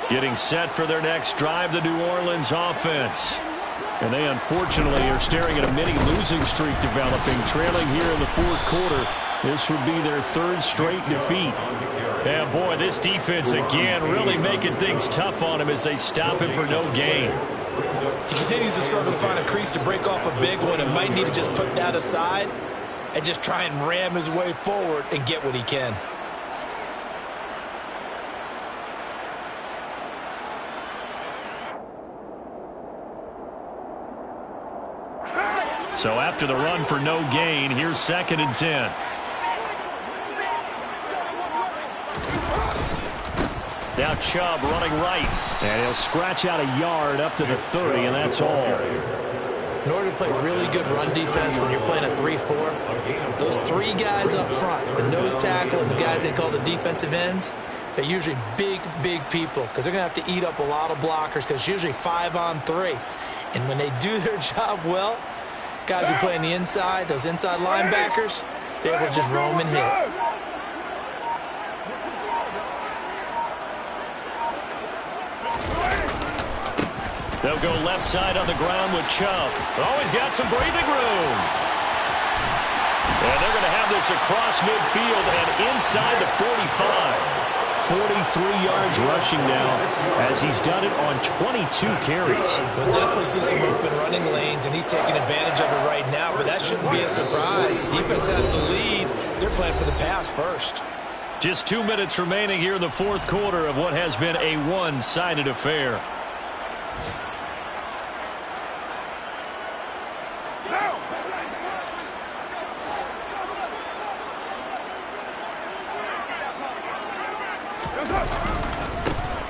Getting set for their next drive, the New Orleans offense. And they unfortunately are staring at a mini losing streak developing, trailing here in the 4th quarter. This would be their 3rd straight defeat. And boy, this defense again really making things tough on him as they stop him for no gain. He continues to struggle to find a crease to break off a big one and might need to just put that aside and just try and ram his way forward and get what he can. So after the run for no gain, here's 2nd and 10. Now Chubb running right. And he'll scratch out a yard up to the 30, and that's all. In order to play really good run defense when you're playing a 3-4, those 3 guys up front, the nose tackle and the guys they call the defensive ends, they're usually big people because they're going to have to eat up a lot of blockers because it's usually 5-on-3. And when they do their job well, guys who play on the inside, those inside linebackers, they will just roam and hit. They'll go left side on the ground with Chubb. Oh, he's got some breathing room. And they're going to have this across midfield and inside the 45. 43 yards rushing now as he's done it on 22 carries. We'll definitely see some open running lanes, and he's taking advantage of it right now, but that shouldn't be a surprise. Defense has the lead. They're playing for the pass first. Just 2 minutes remaining here in the 4th quarter of what has been a one-sided affair.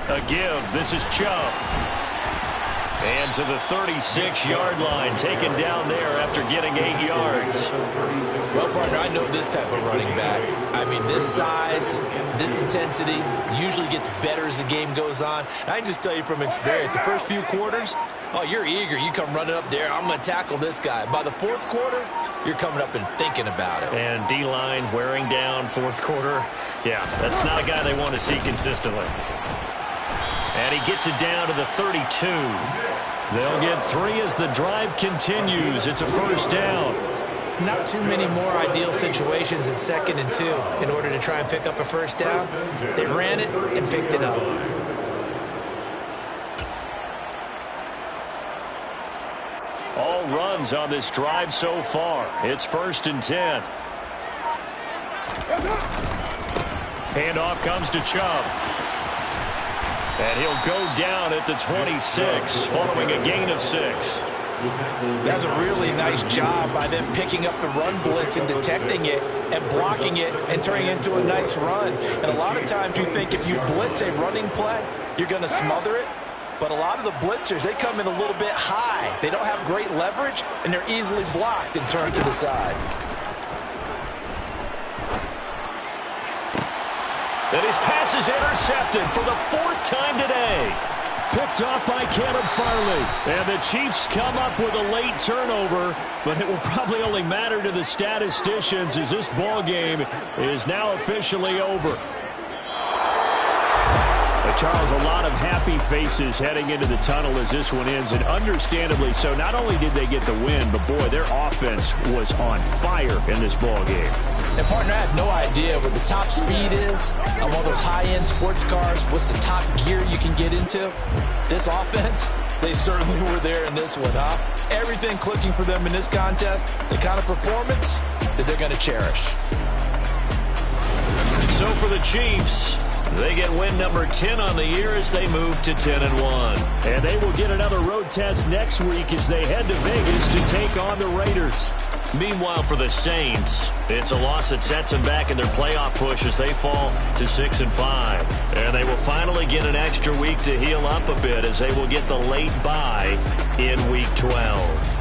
A give. This is Chubb. And to the 36-yard line, taken down there after getting 8 yards. Well, partner, I know this type of running back. I mean, this size, this intensity usually gets better as the game goes on. And I can just tell you from experience, the first few quarters, oh, you're eager. You come running up there, I'm going to tackle this guy. By the 4th quarter, you're coming up and thinking about it. And D-line wearing down 4th quarter. Yeah, that's not a guy they want to see consistently. And he gets it down to the 32. They'll get 3 as the drive continues. It's a 1st down. Not too many more ideal situations in 2nd and 2 in order to try and pick up a 1st down. They ran it and picked it up. All runs on this drive so far. It's 1st and 10. Handoff comes to Chubb. And he'll go down at the 26 following a gain of 6. That's a really nice job by them picking up the run blitz and detecting it and blocking it and turning it into a nice run. And a lot of times you think if you blitz a running play, you're going to smother it. But a lot of the blitzers, they come in a little bit high. They don't have great leverage, and they're easily blocked and turned to the side. And his pass is intercepted for the 4th time today. Picked off by Caleb Farley. And the Chiefs come up with a late turnover, but it will probably only matter to the statisticians as this ball game is now officially over. Charles, a lot of happy faces heading into the tunnel as this one ends, and understandably so. Not only did they get the win, but boy, their offense was on fire in this ball game. And partner, I have no idea what the top speed is on one of those high-end sports cars. What's the top gear you can get into? This offense, they certainly were there in this one, huh? Everything clicking for them in this contest, the kind of performance that they're going to cherish. So for the Chiefs, they get win number 10 on the year as they move to 10-1. And they will get another road test next week as they head to Vegas to take on the Raiders. Meanwhile, for the Saints, it's a loss that sets them back in their playoff push as they fall to 6-5. And they will finally get an extra week to heal up a bit as they will get the late bye in Week 12.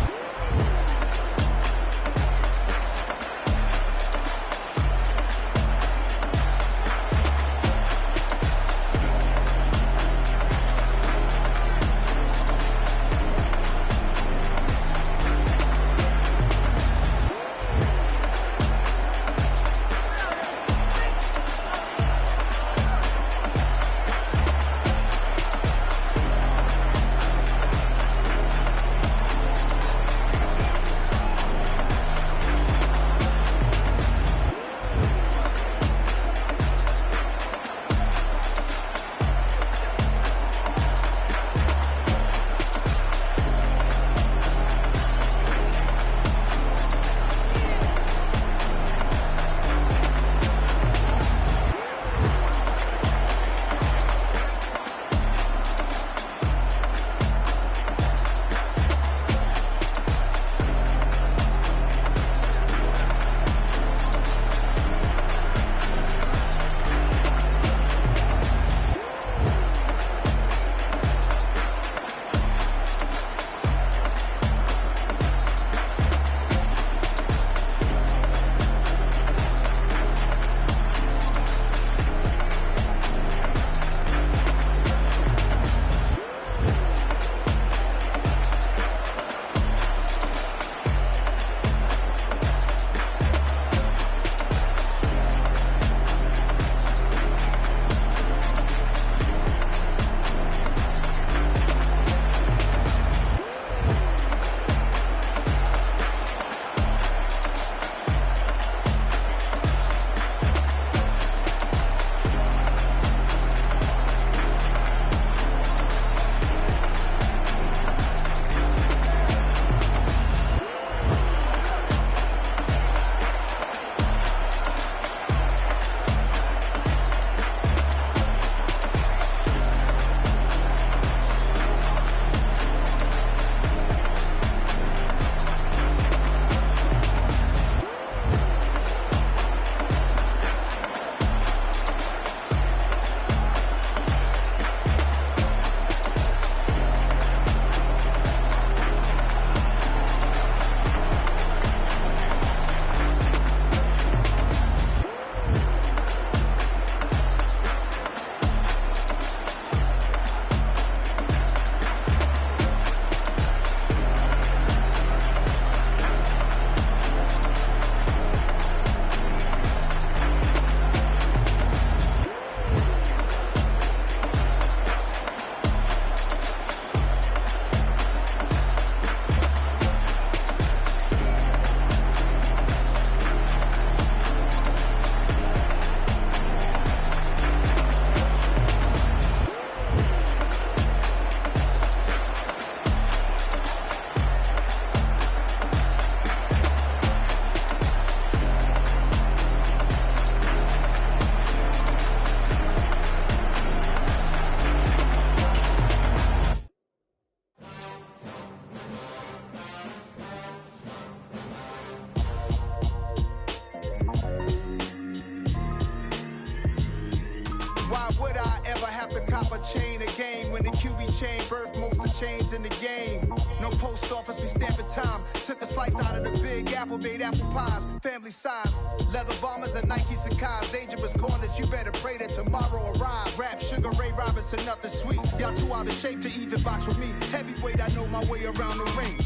chain of game. When the QB chain birthed most of the chains in the game. No post office, we stamping time. Took a slice out of the big apple, made apple pies. Family size, leather bombers and Nike Sacai's. Dangerous corners, you better pray that tomorrow arrives. Rap, Sugar Ray Robinson, nothing sweet. Y'all too out of shape to even box with me. Heavyweight, I know my way around the ring.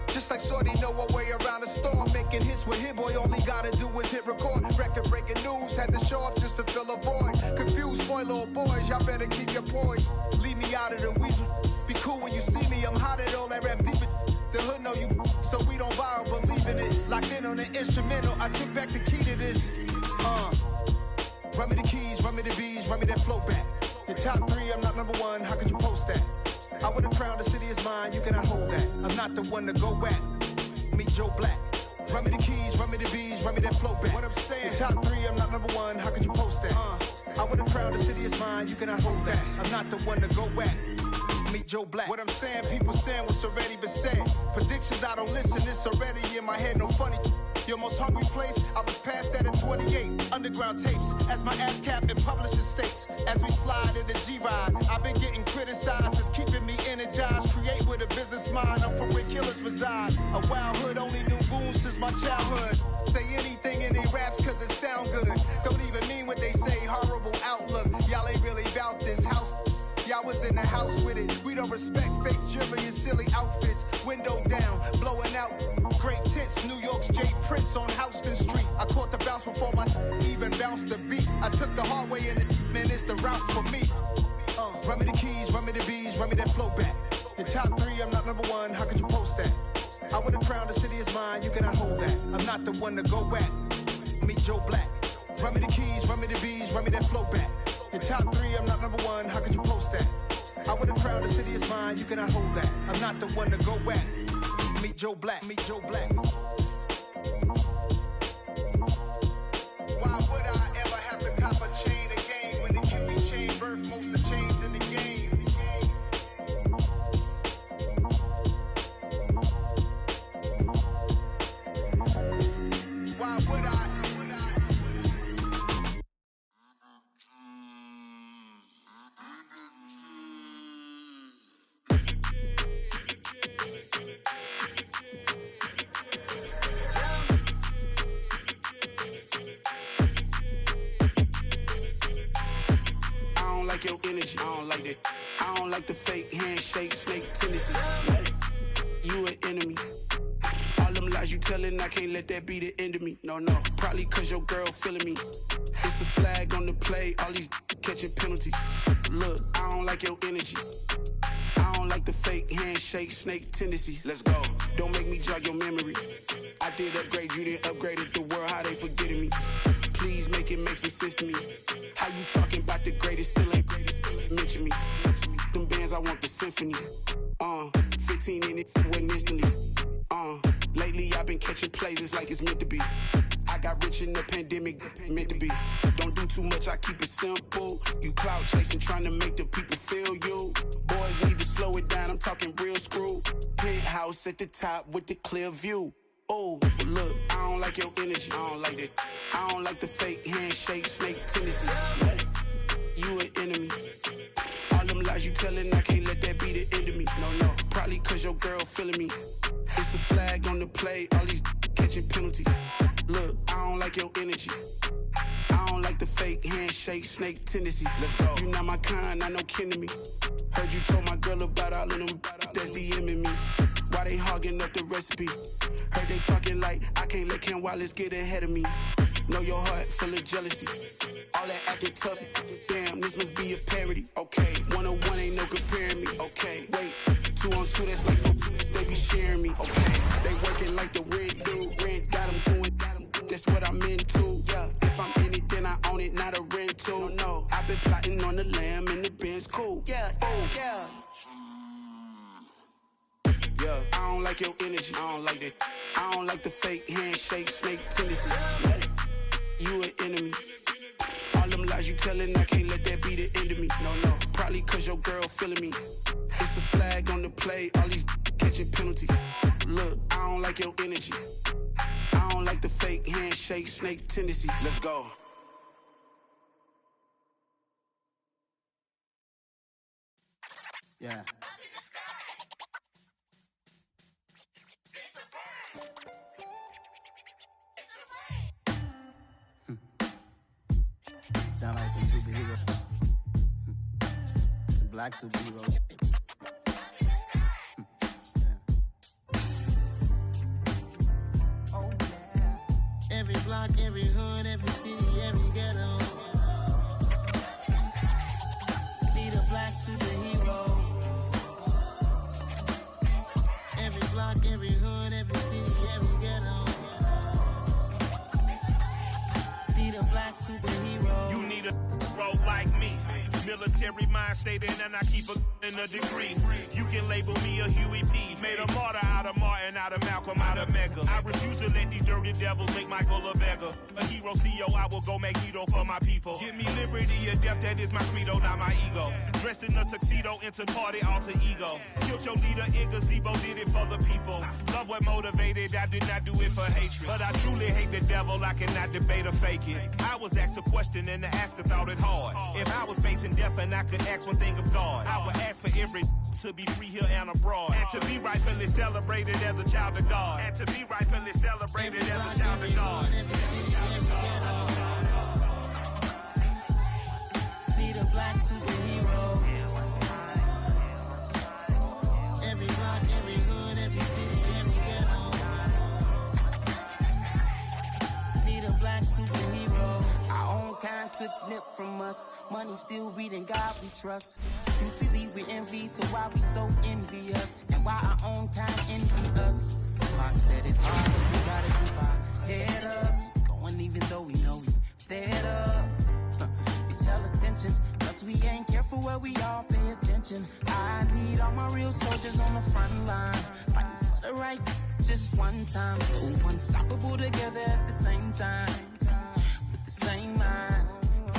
Just like Shorty know her way around the storm. Making hits with Hit Boy, all he gotta do is hit record. Record breaking news, had to show up just to fill a void. Confused boy, little boys, y'all better keep your poise. Leave me out of the weasel. Be cool when you see me, I'm hot at all that rap deep. The hood know you, so we don't borrow, believe in it. Locked in on the instrumental, I took back the key to this. Run me the keys, run me the bees, run me that flow back. Your top three, I'm not number one, how could you post that? I would have crowned the city is mine, you cannot hold that. I'm not the one to go back. Meet Joe Black. Run me the keys, run me the bees, run me that flow back. What I'm saying, your top three, I'm not number one, how could you post that? I would have crowned the city is mine, you cannot hold that. I'm not the one to go back. Meet Joe Black. What I'm saying, people saying what's already been said. Predictions, I don't listen, it's already in my head, no funny. Your most hungry place, I was past that at 28. Underground tapes, as my ass cap in publishing states. As we slide in the G-Ride, I've been getting criticized, it's keeping me energized. Create with a business mind, I'm from where killers reside. A wild hood, only knew goons since my childhood. Say anything in they raps cause it sound good. Don't even mean what they say, horrible outlook. Y'all ain't really about this house. Y'all was in the house with it. We don't respect fake jewelry and silly outfits. Window down, blowing out. Great tits, New York's J. Prince on Houston Street. I caught the bounce before my even bounced the beat. I took the hard way in it, man, it's the route for me. Run me the keys, run me the bees, run me that flow back. Your top three, I'm not number one, how could you post that? I would have crowned the city is mine, you cannot hold that. I'm not the one to go back. Meet Joe Black. Run me the keys, run me the bees, run me that flow back. Your top three, I'm not number one, how could you post that? I would have crowned the city is mine, you cannot hold that. I'm not the one to go back. Meet Joe Black, meet Joe Black. Why would I ever have to cop a chain again when the QB chain birthed most of the chains in the game? Why would I? Your energy, I don't like that. I don't like the fake handshake, snake tendency. You an enemy. All them lies you telling, I can't let that be the end of me. No, probably cause your girl feeling me. It's a flag on the play, all these catching penalties. Look, I don't like your energy. I don't like the fake handshake, snake tendency. Let's go. Don't make me jog your memory. I did upgrade, you didn't upgrade it. The world, how they forgetting me. Please make it make some sense to me. How you talking about the greatest, still ain't greatest, mention me. Them bands, I want the symphony. 15 in it, went instantly. Lately I've been catching plays, it's like it's meant to be. I got rich in the pandemic, meant to be. Don't do too much, I keep it simple. You clout chasing, trying to make the people feel you. Boys need to slow it down, I'm talking real screw. Penthouse at the top with the clear view. Oh, look, I don't like your energy, I don't like that. I don't like the fake handshake, snake tendency. You an enemy. All them lies you telling, I can't let that be the end of me. No, probably cause your girl feeling me. It's a flag on the play, all these catching penalties. Look, I don't like your energy. I don't like the fake handshake, snake tendency. Let's go. You not my kind, I know kin to me. Heard you told my girl about all of them, that's DMing me. Why they hogging up the recipe? Heard they talking like I can't let Ken Wallace get ahead of me. Know your heart full of jealousy. All that acting tough, damn, this must be a parody. Okay, 101 ain't no comparing me. Okay, wait, 2 on 2, that's like 4. They be sharing me. Okay, they working like the red dude. Rent got them doing, that's what I'm into. Yeah, if I'm in it, then I own it, not a rental. No, I've been plotting on the lamb and the Benz cool. Yeah, oh, yeah. Yeah, I don't like your energy, I don't like that. I don't like the fake handshake, snake tendency. You an enemy. All them lies you telling, I can't let that be the end of me. No, probably cause your girl feeling me. It's a flag on the play, all these catching penalties. Look, I don't like your energy. I don't like the fake handshake, snake tendency. Let's go. Yeah. Sound like some superheroes. Some black superheroes. Oh, yeah. Every block, every hood, every city, every ghetto. Need a black superhero. Every block, every hood, every city, every ghetto. Need a black superhero. You need a role like me. Military mind stated, and I keep in a degree. You can label me a Huey P. Made a martyr out of Martin, out of Malcolm, out of Mega. I refuse to let these dirty devils make Michael a beggar. A hero CEO, I will go Magneto for my people. Give me liberty or death, that is my credo, not my ego. Dressed in a tuxedo, into party, alter ego. Killed your leader in gazebo, did it for the people. Love what motivated, I did not do it for hatred. But I truly hate the devil, I cannot debate or fake it. I was asked a question and the asker thought it hard. If I was facing death and I could ask one thing of God, I would ask for every to be free here and abroad, and to be rightfully celebrated as a child of God, and to be rightfully celebrated as a child of God. Need a black superhero. Every block, every hood, every city, every ghetto. Need a black superhero. Our own kind took nip from us. Money still reading God we trust. Truthfully we envy, so why we so envious? And why our own kind envy us? Mark said it's hard, but we gotta keep our head up. Going even though we know we fed up. It's hell attention, plus we ain't careful where we all pay attention. I need all my real soldiers on the front line, fighting for the right just one time. So unstoppable together at the same time, with the same mind.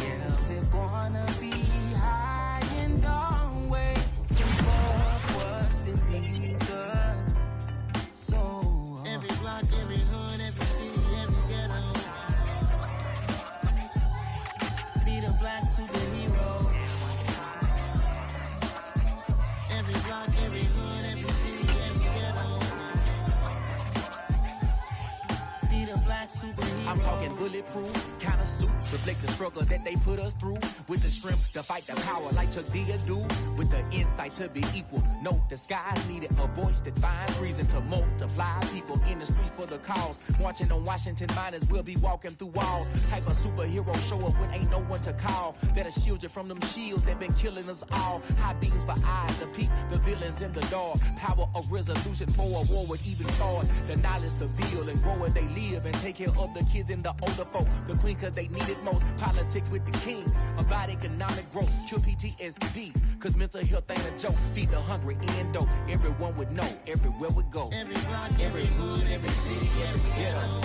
Yeah, we're gonna be high and always above what's beneath us. So every block, every hood, every city, every ghetto. Need a black superhero. Every block, every hood, every city, every ghetto. Need a black superhero. I'm talking bulletproof kind of suit, reflect the struggle that they put us through, with the strength to fight the power like Chuck D do, with the insight to be equal. No disguise needed, a voice that finds reason to multiply. People in the streets for the cause, marching on Washington miners will be walking through walls. Type of superhero show up when ain't no one to call, that'll shield you from them shields that been killing us all. High beams for eyes to peep the villains in the dark. Power of resolution for a war would even start. The knowledge to build and grow where they live and take care of the kids and the older folk. The queen cause they need it most. Politics with the kings about economic growth. Cure PTSD cause mental health ain't a joke. Feed the hungry and dope. Everyone would know everywhere we go. Every block, every hood, every city, every ghetto.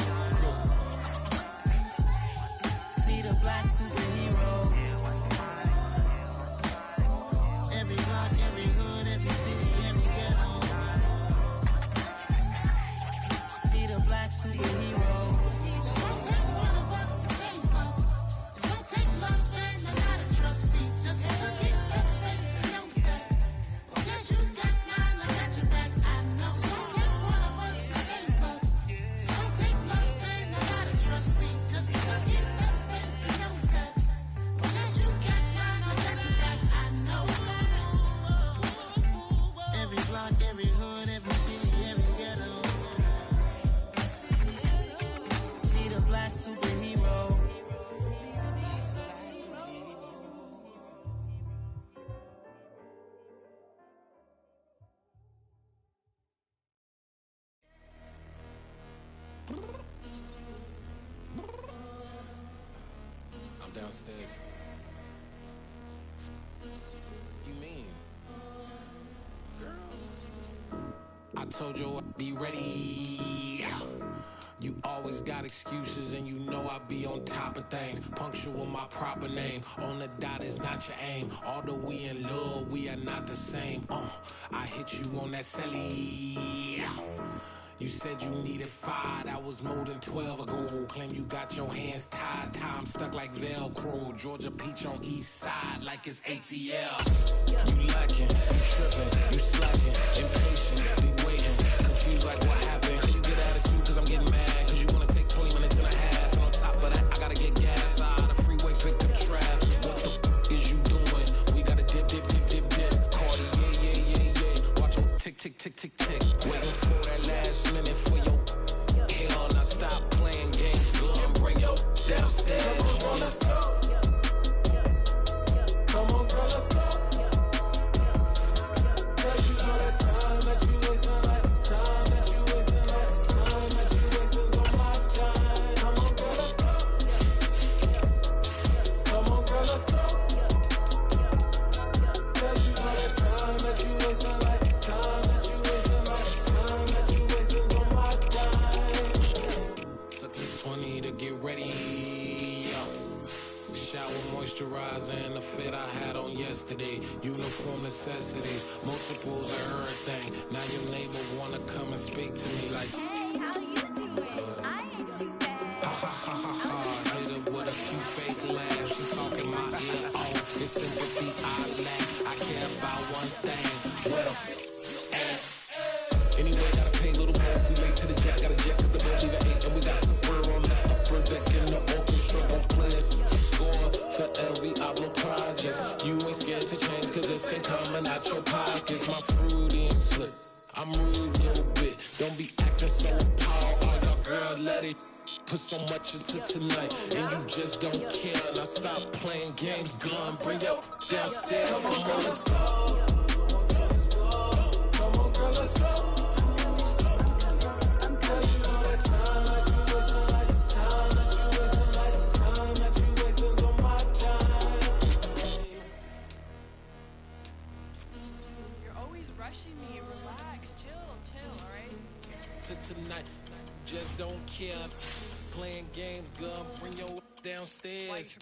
Need a black superhero. Every block, every hood, every city, every ghetto. Need a black superhero. It's gonna take one of us to save us. It's gonna take love and a lot of trust. We just got to get that faith and know that. Well, yes, you got mine, I got your back, I know. It's gonna take one of us to save us. It's gonna take love and a lot of trust. We just got to get that faith and know that. Well, yes, you got mine, I got your back, I know. Every block, every hood, every city, every ghetto. Need a black superhero. I'm downstairs. You mean? Girl, I told you I'd be ready. You always got excuses and you know I be on top of things. Punctual my proper name. On the dot is not your aim. Although we in love, we are not the same. I hit you on that celly. You said you needed 5, that was more than 12 ago. Claim you got your hands tied, time stuck like Velcro. Georgia Peach on east side like it's ATL. You lacking, you tripping, you slacking, impatient, be waiting, confused like what happened. How you get attitude cause I'm getting mad, cause you wanna take 20 minutes and a half. And on top of that, I gotta get gas out of the freeway, picked up traffic. What the is you doing? We gotta dip. Cardi, yeah. Watch your tick. Waiting for that last minute for your hell. Now stop playing games, go and bring your downstairs. Come on, girl, let's go. Come on, girl, let's go. Cause you know that time that you wasting, like time that you wasting, like time that you wasting on my time. Come on, girl, let's go. Come on, girl, let's go. Cause you know that time that you wasting, like time that you wasting, like time that you wasting on my time. Took me 20 to get ready. Shower, moisturizer, and the fit I had on yesterday. Uniform necessities, multiples of everything. Now your neighbor wanna come and speak to me like, hey, how you doing? I ain't too bad. Ha. Hit her with a few fake laughs. She talking my ear off. It's sympathy I lack. I care about one thing. Well, anyway, gotta pay a little more. We late to the jet, got a jet cause the boat leave at 8. And we got some fur on the upper deck in the orchestra. Don't play it. Score for every album project. You ain't scared to change cause it's ain't coming out your pockets. My fruity and slick. I'm rude a little bit. Don't be acting so appalled. Oh, your girl, let it put so much into tonight. And you just don't care. Now stop playing games. Gun, bring your downstairs. Come on, let's go. Come on, girl, let's go. Tonight, just don't care. Playing games, girl, bring your downstairs.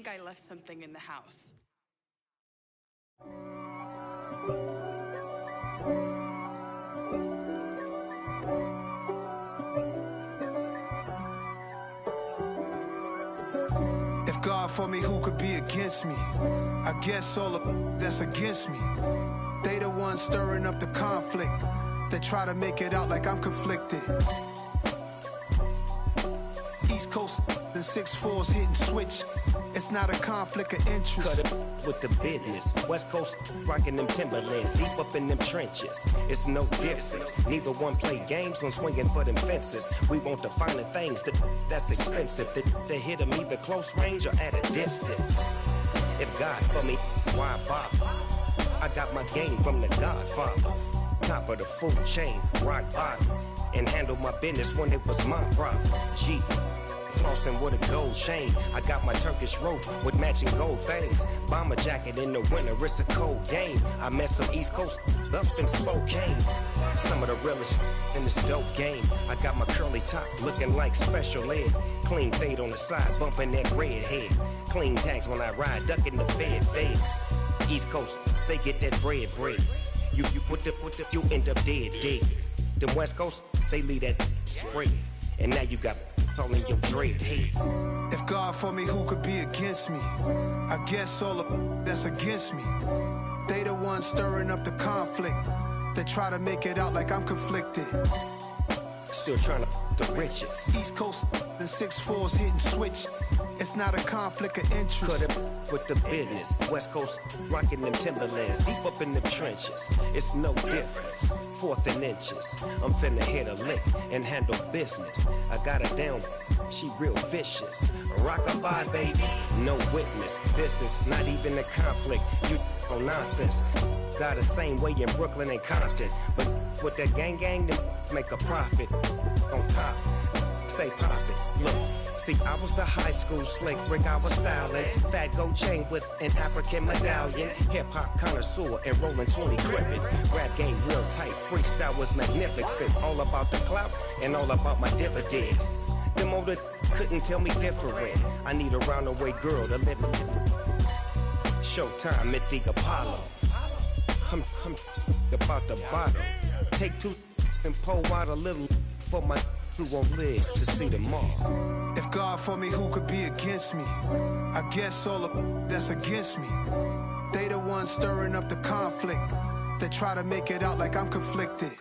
I left something in the house. If God for me, who could be against me? I guess all of that's against me. They the ones stirring up the conflict. They try to make it out like I'm conflicted. East Coast and 6'4's hitting switch. It's not a conflict of interest. Cut it with the business. West Coast rocking them Timberlands, deep up in them trenches. It's no difference. Neither one play games when swinging for them fences. We want the finer things that's expensive. They hit them either close range or at a distance. If God for me, why bother? I got my game from the Godfather. Top of the food chain, rock bottom. And handle my business when it was my problem. G. Flossing with a gold chain. I got my Turkish rope with matching gold things. Bomber jacket in the winter, it's a cold game. I met some East Coast up in Spokane. Some of the realest in this dope game. I got my curly top looking like special ed. Clean fade on the side, bumping that red head. Clean tags when I ride, ducking the feds. East Coast, they get that bread. You put the, you end up dead. Them West Coast, they leave that spray. And now you got all in your dread head. If God for me, who could be against me? I guess all of that's against me. They the ones stirring up the conflict. They try to make it out like I'm conflicted. Still trying to the riches. East Coast and 6'4's hitting switch. It's not a conflict of interest. Cut it with the business. West Coast rocking them Timberlands, deep up in the trenches. It's no difference. 4th and inches. I'm finna hit a lick and handle business. I got her down, she real vicious. Rockabye, baby, no witness. This is not even a conflict. You on nonsense. Got the same way in Brooklyn and Compton. But with that gang, they make a profit. On top, stay poppin'. Look, See, I was the high school slick Rick, I was styling. Fat gold chain with an African medallion. Hip-hop connoisseur and rolling 20 gripping. Rap game real tight, freestyle was magnificent. All about the clout and all about my dividends. Them older couldn't tell me different. I need a roundaway girl to live in. Showtime at the Apollo. I'm about the bottom. Take two and pour out a little for my who won't live to see tomorrow. If God for me, who could be against me? I guess all the that's against me. They the ones stirring up the conflict. They try to make it out like I'm conflicted.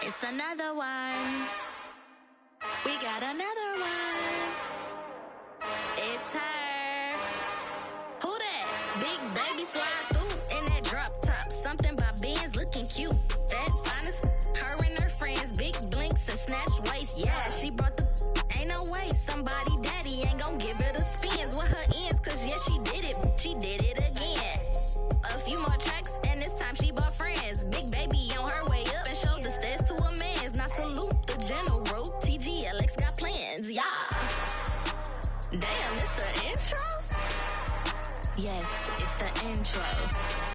It's another one. We got another one. It's her. Who that? Big baby slide through in that drop top. Something by Benz looking cute. That's honest. Her and her friends, big blinks and snatch waist. Yeah, she brought the ain't no way. Somebody daddy ain't gon' give her the spins with her ends. Cause yeah, she did it. She did it again. A few more tracks and this time she bought friends. Big baby on her way up and showed the stairs to a man's. Now salute the general. TGLX got plans. Yeah. Damn, it's the intro? Yes, it's the intro.